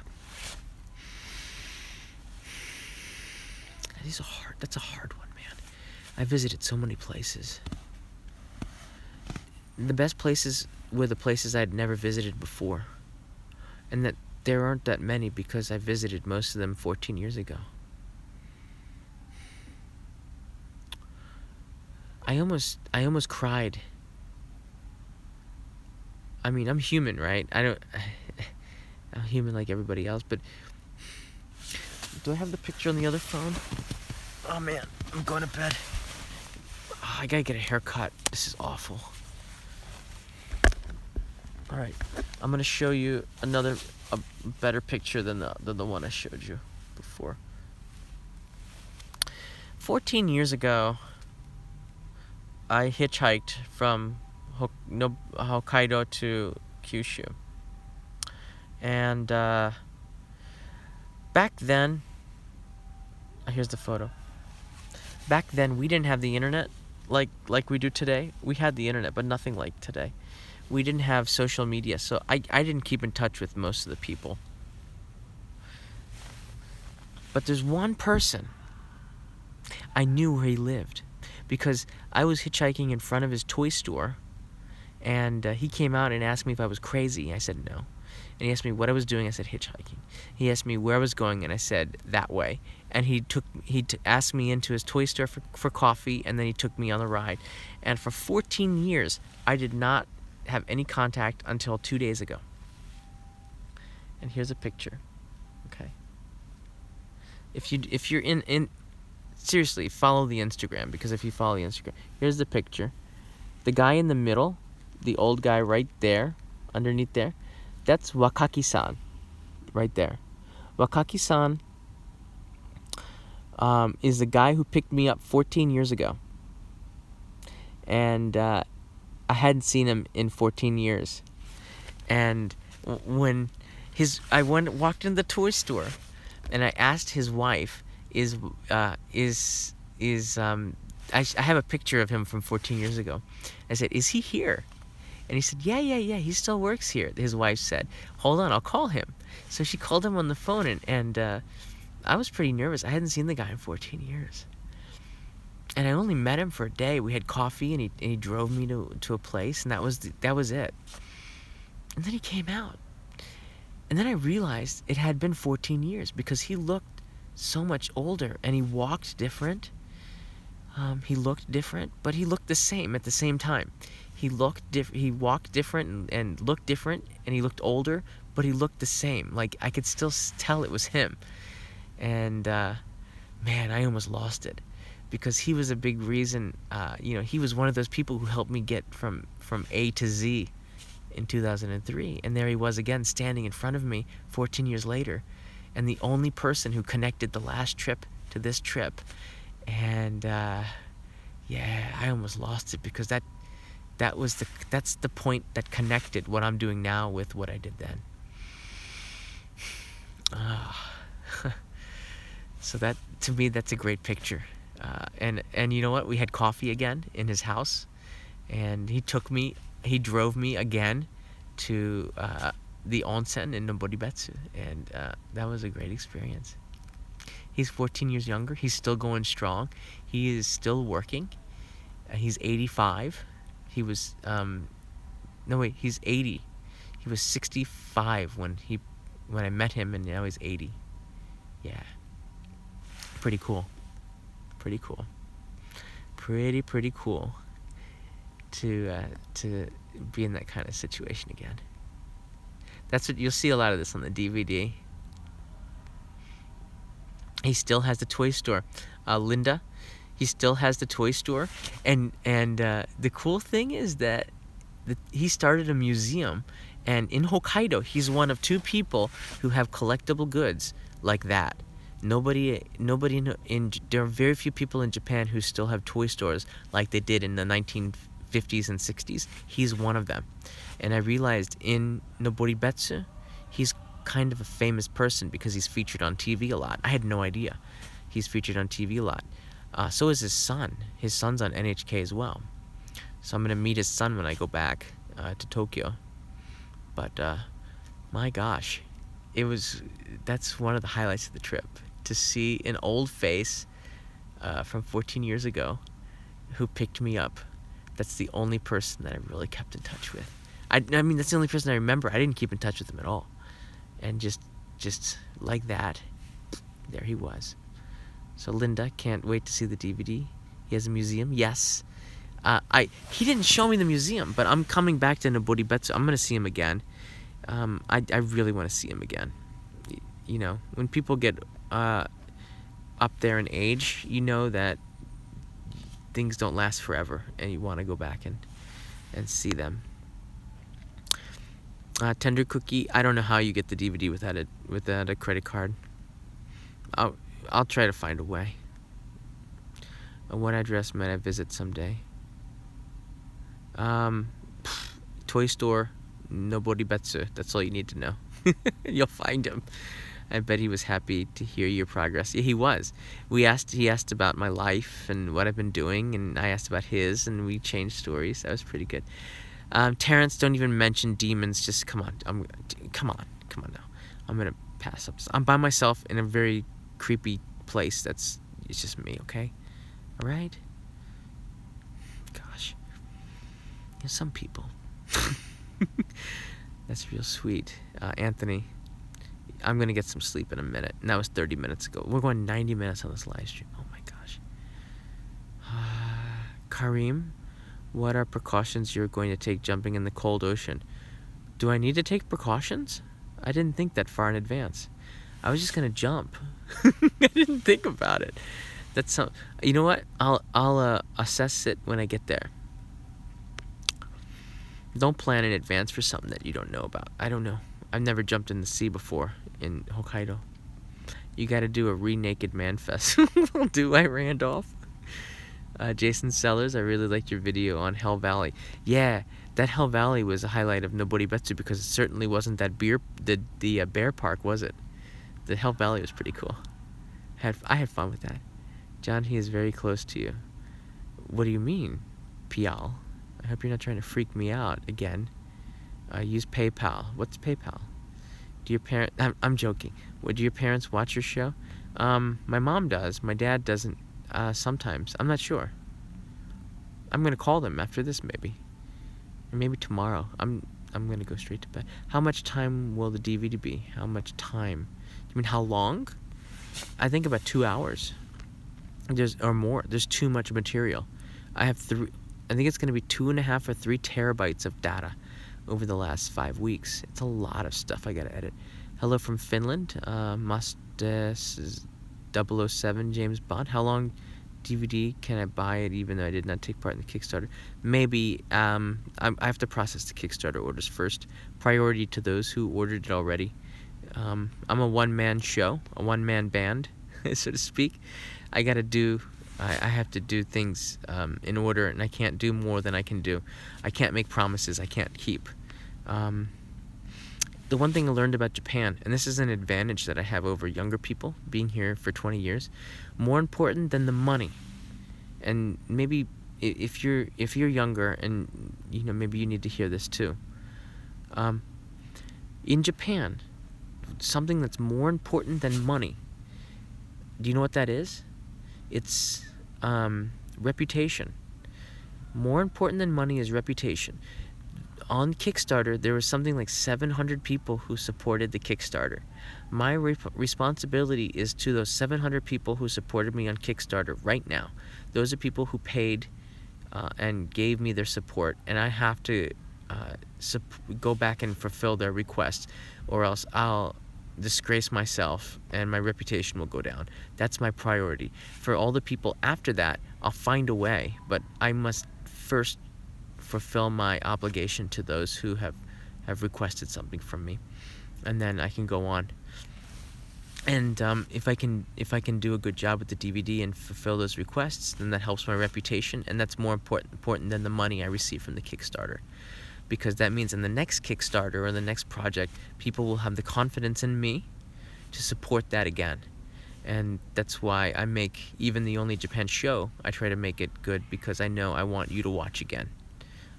That's a hard one, man. I visited so many places. The best places were the places I'd never visited before. And that there aren't that many because I visited most of them 14 years ago. I almost cried. I mean, I'm human, right? I'm human like everybody else, but do I have the picture on the other phone? Oh man, I'm going to bed. Oh, I gotta get a haircut. This is awful. Alright, I'm gonna show you a better picture than the one I showed you before. 14 years ago, I hitchhiked from Hokkaido to Kyushu. And back then, here's the photo. Back then, we didn't have the internet like we do today. We had the internet, but nothing like today. We didn't have social media, so I didn't keep in touch with most of the people. But there's one person I knew where he lived, because I was hitchhiking in front of his toy store, and he came out and asked me if I was crazy. I said no. And he asked me what I was doing. I said hitchhiking. He asked me where I was going, and I said that way. And he asked me into his toy store for coffee, and then he took me on the ride. And for 14 years, I did not have any contact until 2 days ago. And here's a picture. Okay. If you're in seriously, follow the Instagram, because if you follow the Instagram, here's the picture. The guy in the middle, the old guy right there, underneath there, that's Wakaki-san, right there. Wakaki-san is the guy who picked me up 14 years ago. And I hadn't seen him in 14 years. And when I walked into the toy store, and I asked his wife, I have a picture of him from 14 years ago. I said, is he here? And he said, yeah, he still works here. His wife said, hold on, I'll call him. So she called him on the phone, and I was pretty nervous. I hadn't seen the guy in 14 years. And I only met him for a day. We had coffee, and he drove me to a place, and that was it. And then he came out. And then I realized it had been 14 years, because he looked so much older, and he walked different. He looked different, but he looked the same at the same time. He walked different and looked different, and he looked older, but he looked the same. Like, I could still tell it was him. And man, I almost lost it, because he was a big reason. He was one of those people who helped me get from A to Z in 2003. And there he was again, standing in front of me 14 years later, and the only person who connected the last trip to this trip. And yeah, I almost lost it, because that's the point that connected what I'm doing now with what I did then. So that, to me, that's a great picture. And you know what? We had coffee again in his house, and he drove me again to the onsen in Noboribetsu, and that was a great experience. He's 14 years younger. He's still going strong. He is still working. He's 85. He was he's 80. He was 65 when I met him, and now he's 80. Yeah. Pretty cool. Pretty cool. Pretty cool to be in that kind of situation again. That's what you'll see a lot of this on the DVD. He still has the toy store. Linda, he still has the toy store, and the cool thing is that he started a museum, and in Hokkaido, he's one of 2 people who have collectible goods like that. There are very few people in Japan who still have toy stores like they did in the 1950s and 60s. He's one of them. And I realized in Noboribetsu, he's kind of a famous person because he's featured on TV a lot. I had no idea. He's featured on TV a lot. So is his son. His son's on NHK as well. So I'm going to meet his son when I go back to Tokyo. But my gosh, that's one of the highlights of the trip. To see an old face from 14 years ago who picked me up. That's the only person that I really kept in touch with. I mean, that's the only person I remember. I didn't keep in touch with him at all. And just like that, there he was. So Linda, can't wait to see the DVD. He has a museum, yes. He didn't show me the museum, but I'm coming back to Noboribetsu. I'm going to see him again. I really want to see him again. You know, when people get up there in age, you know that things don't last forever, and you want to go back and see them. Tender Cookie, I don't know how you get the DVD without a credit card. I'll try to find a way. What address might I visit someday? Toy store, Noboribetsu. That's all you need to know. You'll find him. I bet he was happy to hear your progress. Yeah, he was. He asked about my life and what I've been doing, and I asked about his, and we changed stories. That was pretty good. Terrence, don't even mention demons. Just come on. Come on now. I'm gonna pass up. I'm by myself in a very creepy place. It's just me, okay? All right. Gosh. Some people. That's real sweet. Anthony, I'm gonna get some sleep in a minute. And that was 30 minutes ago. We're going 90 minutes on this live stream. Oh my gosh. Kareem, what are precautions you're going to take jumping in the cold ocean? Do I need to take precautions? I didn't think that far in advance. I was just gonna jump. I didn't think about it. That's some. You know what? I'll assess it when I get there. Don't plan in advance for something that you don't know about. I don't know. I've never jumped in the sea before in Hokkaido. You got to do a re-naked man fest. Do I, Randolph? Jason Sellers, I really liked your video on Hell Valley. Yeah, that Hell Valley was a highlight of Nobody Betsu because it certainly wasn't that the bear park, was it? The Hell Valley was pretty cool. I had fun with that. John, he is very close to you. What do you mean, Pial? I hope you're not trying to freak me out again. Use PayPal. What's PayPal? Do your parents... I'm joking. Do your parents watch your show? My mom does. My dad doesn't sometimes. I'm not sure. I'm going to call them after this maybe. Or maybe tomorrow. I'm going to go straight to bed. How much time will the DVD be? How much time? You mean how long? I think about 2 hours. Or more. There's too much material. I think it's going to be 2.5 or 3 terabytes of data over the last 5 weeks. It's a lot of stuff I got to edit. Hello from Finland. Mustes is 007 James Bond. How long DVD can I buy it even though I did not take part in the Kickstarter? Maybe I have to process the Kickstarter orders first. Priority to those who ordered it already. I'm a one-man show, a one-man band, so to speak. I have to do things in order, and I can't do more than I can do. I can't make promises I can't keep. The one thing I learned about Japan, and this is an advantage that I have over younger people, being here for 20 years, more important than the money. And maybe if you're younger, and maybe you need to hear this too. In Japan, something that's more important than money. Do you know what that is? It's reputation. More important than money is reputation. On Kickstarter, there was something like 700 people who supported the Kickstarter. My responsibility is to those 700 people who supported me on Kickstarter right now. Those are people who paid and gave me their support, and I have to go back and fulfill their requests, or else I'll disgrace myself and my reputation will go down. That's my priority. For all the people after that, I'll find a way, but I must first fulfill my obligation to those who have requested something from me, and then I can go on. And if I can do a good job with the DVD and fulfill those requests, then that helps my reputation, and that's more important than the money I receive from the Kickstarter. Because that means in the next Kickstarter or the next project, people will have the confidence in me to support that again. And that's why I make even the Only Japan show, I try to make it good, because I know I want you to watch again.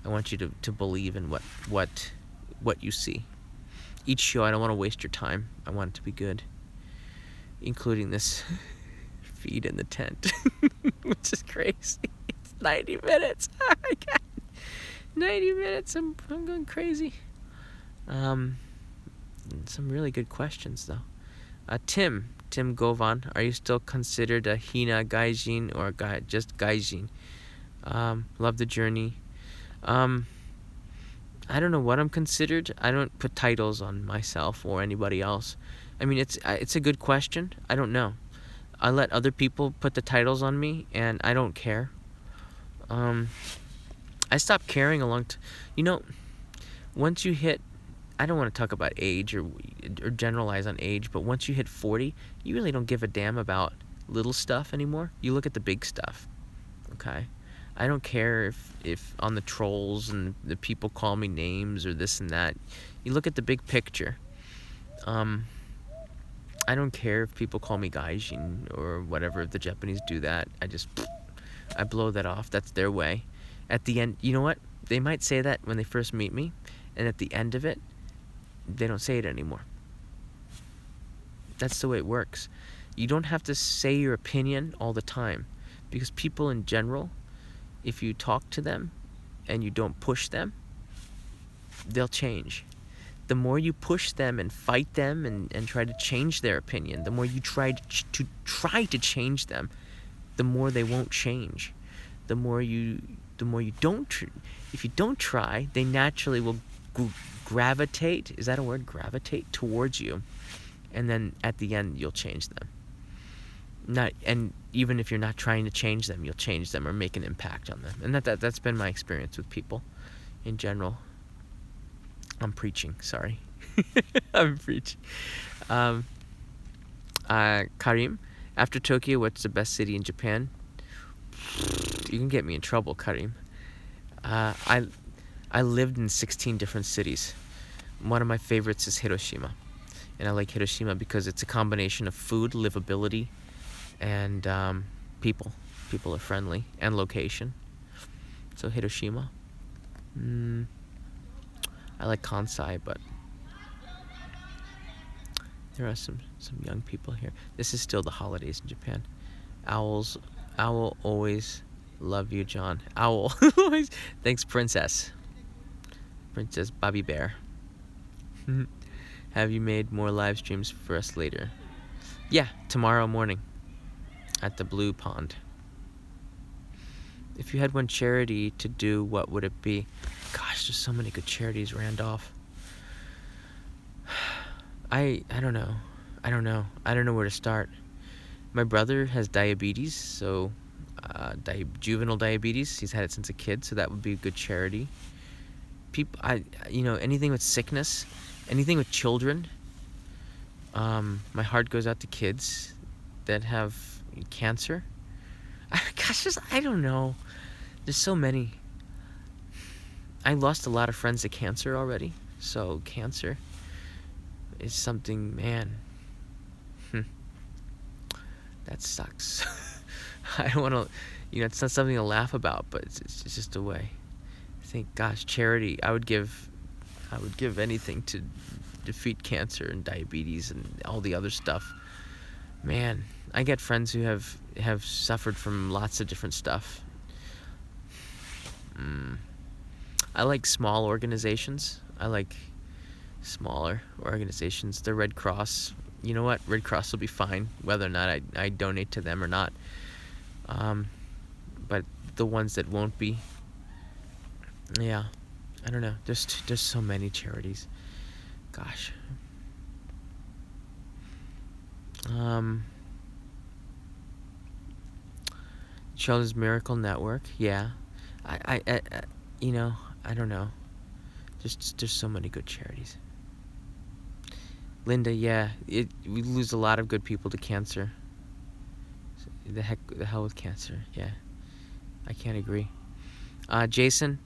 I want you to believe in what you see. Each show, I don't want to waste your time. I want it to be good. Including this feed in the tent, which is crazy. It's 90 minutes. Oh my God. 90 minutes, I'm going crazy. Some really good questions though. Tim Govan, are you still considered a Hina Gaijin or just Gaijin? Love the journey. I don't know what I'm considered. I don't put titles on myself or anybody else. I mean, it's a good question. I don't know. I let other people put the titles on me, and I don't care. I stopped caring once you hit, I don't want to talk about age or generalize on age, but once you hit 40, you really don't give a damn about little stuff anymore. You look at the big stuff, okay? I don't care if on the trolls and the people call me names or this and that. You look at the big picture. I don't care if people call me gaijin or whatever. If the Japanese do that, I blow that off. That's their way. At the end, you know what? They might say that when they first meet me, and at the end of it, they don't say it anymore. That's the way it works. You don't have to say your opinion all the time, because people in general, if you talk to them and you don't push them, they'll change. The more you push them and fight them and try to change their opinion, the more you try to change them, the more they won't change. The more you don't, if you don't try, they naturally will gravitate. Is that a word? Gravitate towards you, and then at the end you'll change them. And even if you're not trying to change them, you'll change them or make an impact on them. And that's been my experience with people in general. I'm preaching, sorry. I'm preaching. Karim, after Tokyo, what's the best city in Japan? You can get me in trouble, Karim. I lived in 16 different cities. One of my favorites is Hiroshima. And I like Hiroshima because it's a combination of food, livability, and people. People are friendly, and location. So Hiroshima. I like Kansai, but there are some young people here. This is still the holidays in Japan. Owl always love you, John. Owl always. Thanks, Princess Bobby Bear. Have you made more live streams for us later? Yeah, tomorrow morning at the Blue Pond. If you had one charity to do, what would it be? Gosh, there's so many good charities, Randolph. I don't know. I don't know where to start. My brother has diabetes, so juvenile diabetes. He's had it since a kid, so that would be a good charity. Anything with sickness, anything with children. My heart goes out to kids that have cancer. Gosh, I don't know. There's so many. I lost a lot of friends to cancer already, so cancer is something, man. That sucks. I don't want to, it's not something to laugh about, but it's just a way. I think, gosh, charity. I would give anything to defeat cancer and diabetes and all the other stuff. Man, I get friends who have suffered from lots of different stuff. I like small organizations. I like smaller organizations. The Red Cross. You know what? Red Cross will be fine, whether or not I donate to them or not. But the ones that won't be, yeah, I don't know. There's so many charities. Gosh. Children's Miracle Network. Yeah. I don't know. There's so many good charities. Linda, yeah, we lose a lot of good people to cancer. The hell with cancer, yeah. I can't agree. Jason,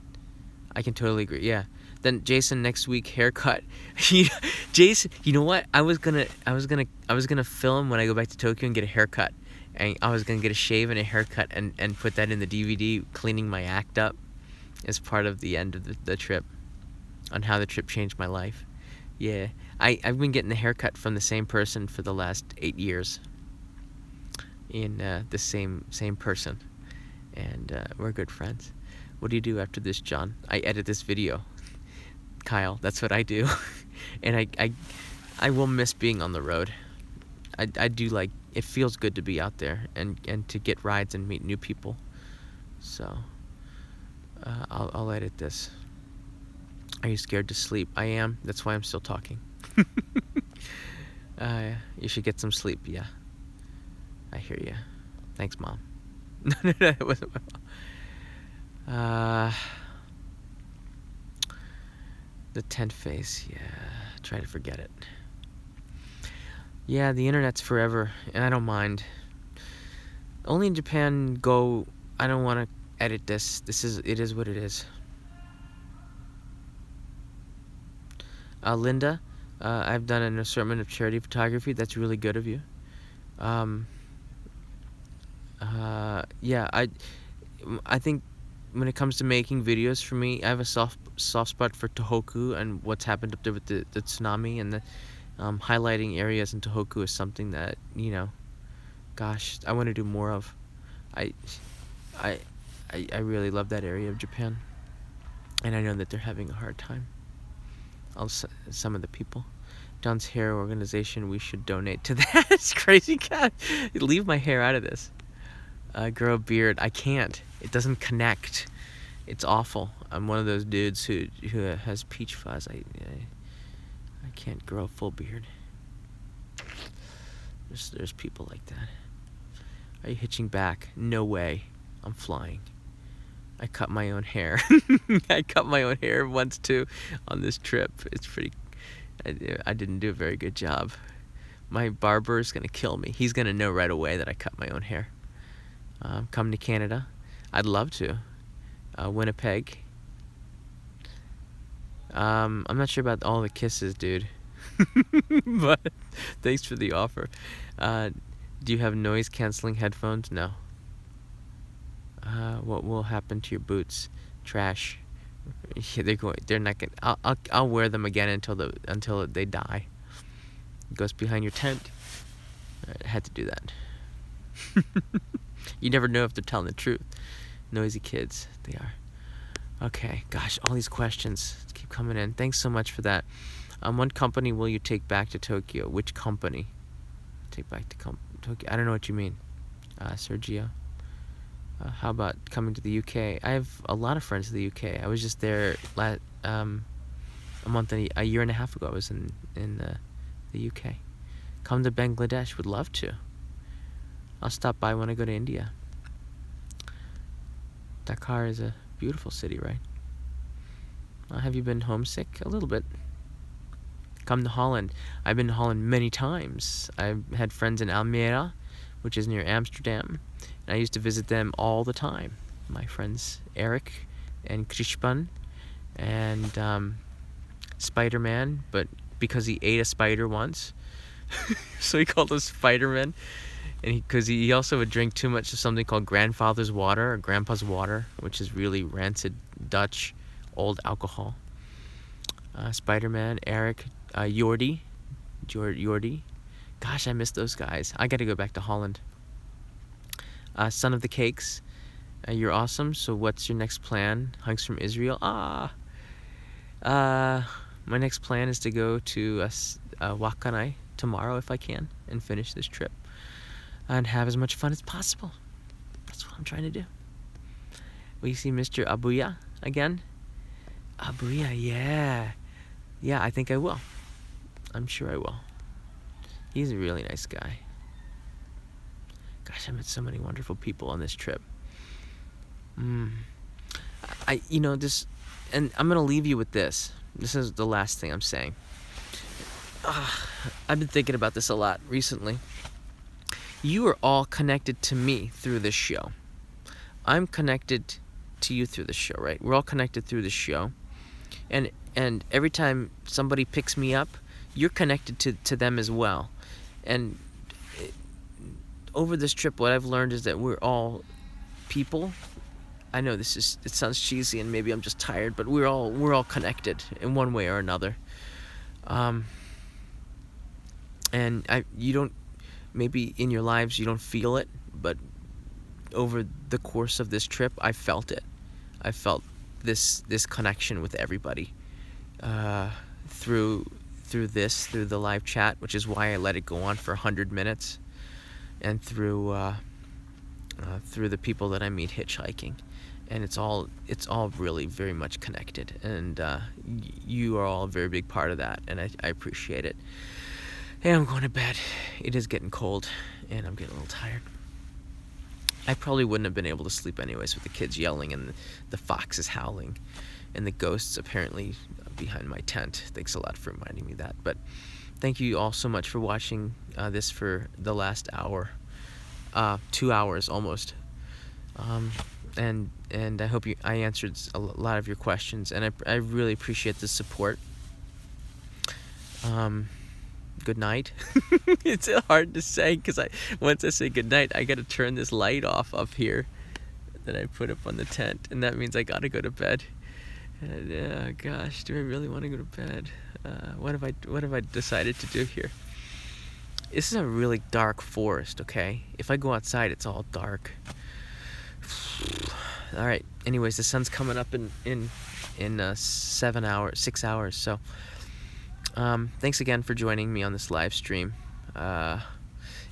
I can totally agree. Yeah. Then Jason, next week haircut. Jason, you know what? I was gonna film when I go back to Tokyo and get a haircut. And I was gonna get a shave and a haircut and put that in the DVD, cleaning my act up, as part of the end of the trip, on how the trip changed my life. Yeah, I've been getting the haircut from the same person for the last 8 years. In the same person, and we're good friends. What do you do after this, John? I edit this video. Kyle, that's what I do. And I will miss being on the road. I do like, it feels good to be out there and to get rides and meet new people. So I'll edit this. Are you scared to sleep? I am. That's why I'm still talking. You should get some sleep. Yeah, I hear you. Thanks, Mom. No, it wasn't my mom. The tent face. Yeah, try to forget it. Yeah, the internet's forever, and I don't mind. Only in Japan, I don't want to edit this. It is what it is. Linda, I've done an assortment of charity photography. That's really good of you. Yeah, I think when it comes to making videos, for me, I have a soft spot for Tohoku and what's happened up there with the tsunami, and the highlighting areas in Tohoku is something that, you know, gosh, I want to do more of. I I I really love that area of Japan, and I know that they're having a hard time. Some of the people. John's hair organization, we should donate to that. It's crazy cat. Leave my hair out of this. Grow a beard. I can't. It doesn't connect. It's awful. I'm one of those dudes who has peach fuzz. I can't grow a full beard. There's people like that. Are you hitching back? No way. I'm flying. I cut my own hair. I cut my own hair once too on this trip. It's pretty. I didn't do a very good job. My barber is gonna kill me. He's gonna know right away that I cut my own hair. Come to Canada. I'd love to. Winnipeg. I'm not sure about all the kisses, dude. But thanks for the offer. Do you have noise canceling headphones? No. What will happen to your boots? Trash. Yeah, they're not gonna. I'll wear them again until they die. It goes behind your tent. I had to do that. You never know if they're telling the truth. Noisy kids, they are. Okay, gosh, all these questions keep coming in. Thanks so much for that. What company will you take back to Tokyo? Which company? Take back to Tokyo? I don't know what you mean, Sergio. How about coming to the UK? I have a lot of friends in the UK. I was just there a year and a half ago. I was in the UK. Come to Bangladesh. Would love to. I'll stop by when I go to India. Dakar is a beautiful city, right? Have you been homesick? A little bit. Come to Holland. I've been to Holland many times. I've had friends in Almere, which is near Amsterdam. And I used to visit them all the time. My friends Eric and Krishpan and Spider-Man, but because he ate a spider once, so he called us Spider-Man. And because he also would drink too much of something called grandfather's water or grandpa's water, which is really rancid Dutch old alcohol. Spider-Man, Eric, Jordi. Gosh, I miss those guys. I got to go back to Holland. Son of the Cakes, you're awesome. So what's your next plan? Hugs from Israel. My next plan is to go to Wakkanai tomorrow if I can and finish this trip and have as much fun as possible. That's what I'm trying to do. Will you see Mr. Abuya again? Abuya, yeah. Yeah, I think I will. I'm sure I will. He's a really nice guy. Gosh, I met so many wonderful people on this trip. This, and I'm gonna leave you with this. This is the last thing I'm saying. I've been thinking about this a lot recently. You are all connected to me through this show. I'm connected to you through this show, right? We're all connected through this show. And every time somebody picks me up, you're connected to them as well. And over this trip, what I've learned is that we're all people. I know it sounds cheesy and maybe I'm just tired, but we're all connected in one way or another. And you don't, maybe in your lives you don't feel it, but over the course of this trip, I felt it. I felt this connection with everybody through the live chat, which is why I let it go on for 100 minutes, and through the people that I meet hitchhiking, and it's all really very much connected, and you are all a very big part of that, and I appreciate it. Hey, I'm going to bed. It is getting cold, and I'm getting a little tired. I probably wouldn't have been able to sleep anyways with the kids yelling and the foxes howling and the ghosts apparently behind my tent. Thanks a lot for reminding me that. But thank you all so much for watching this for the last hour. 2 hours almost. And I hope I answered a lot of your questions, and I really appreciate the support. Good night. It's hard to say because once I say good night, I gotta turn this light off up here that I put up on the tent, and that means I gotta go to bed. And gosh, do I really want to go to bed? What have I decided to do here? This is a really dark forest. Okay, if I go outside, it's all dark. All right. Anyways, the sun's coming up in 6 hours. So, thanks again for joining me on this live stream.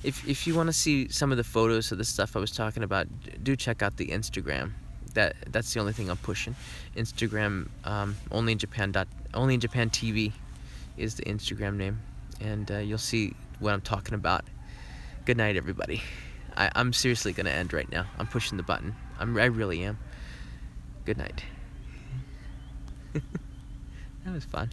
If you want to see some of the photos of the stuff I was talking about, do check out the Instagram. That's the only thing I'm pushing. Instagram, only in Japan TV is the Instagram name, and you'll see what I'm talking about. Good night, everybody. I'm seriously gonna end right now. I'm pushing the button. I really am. Good night. That was fun.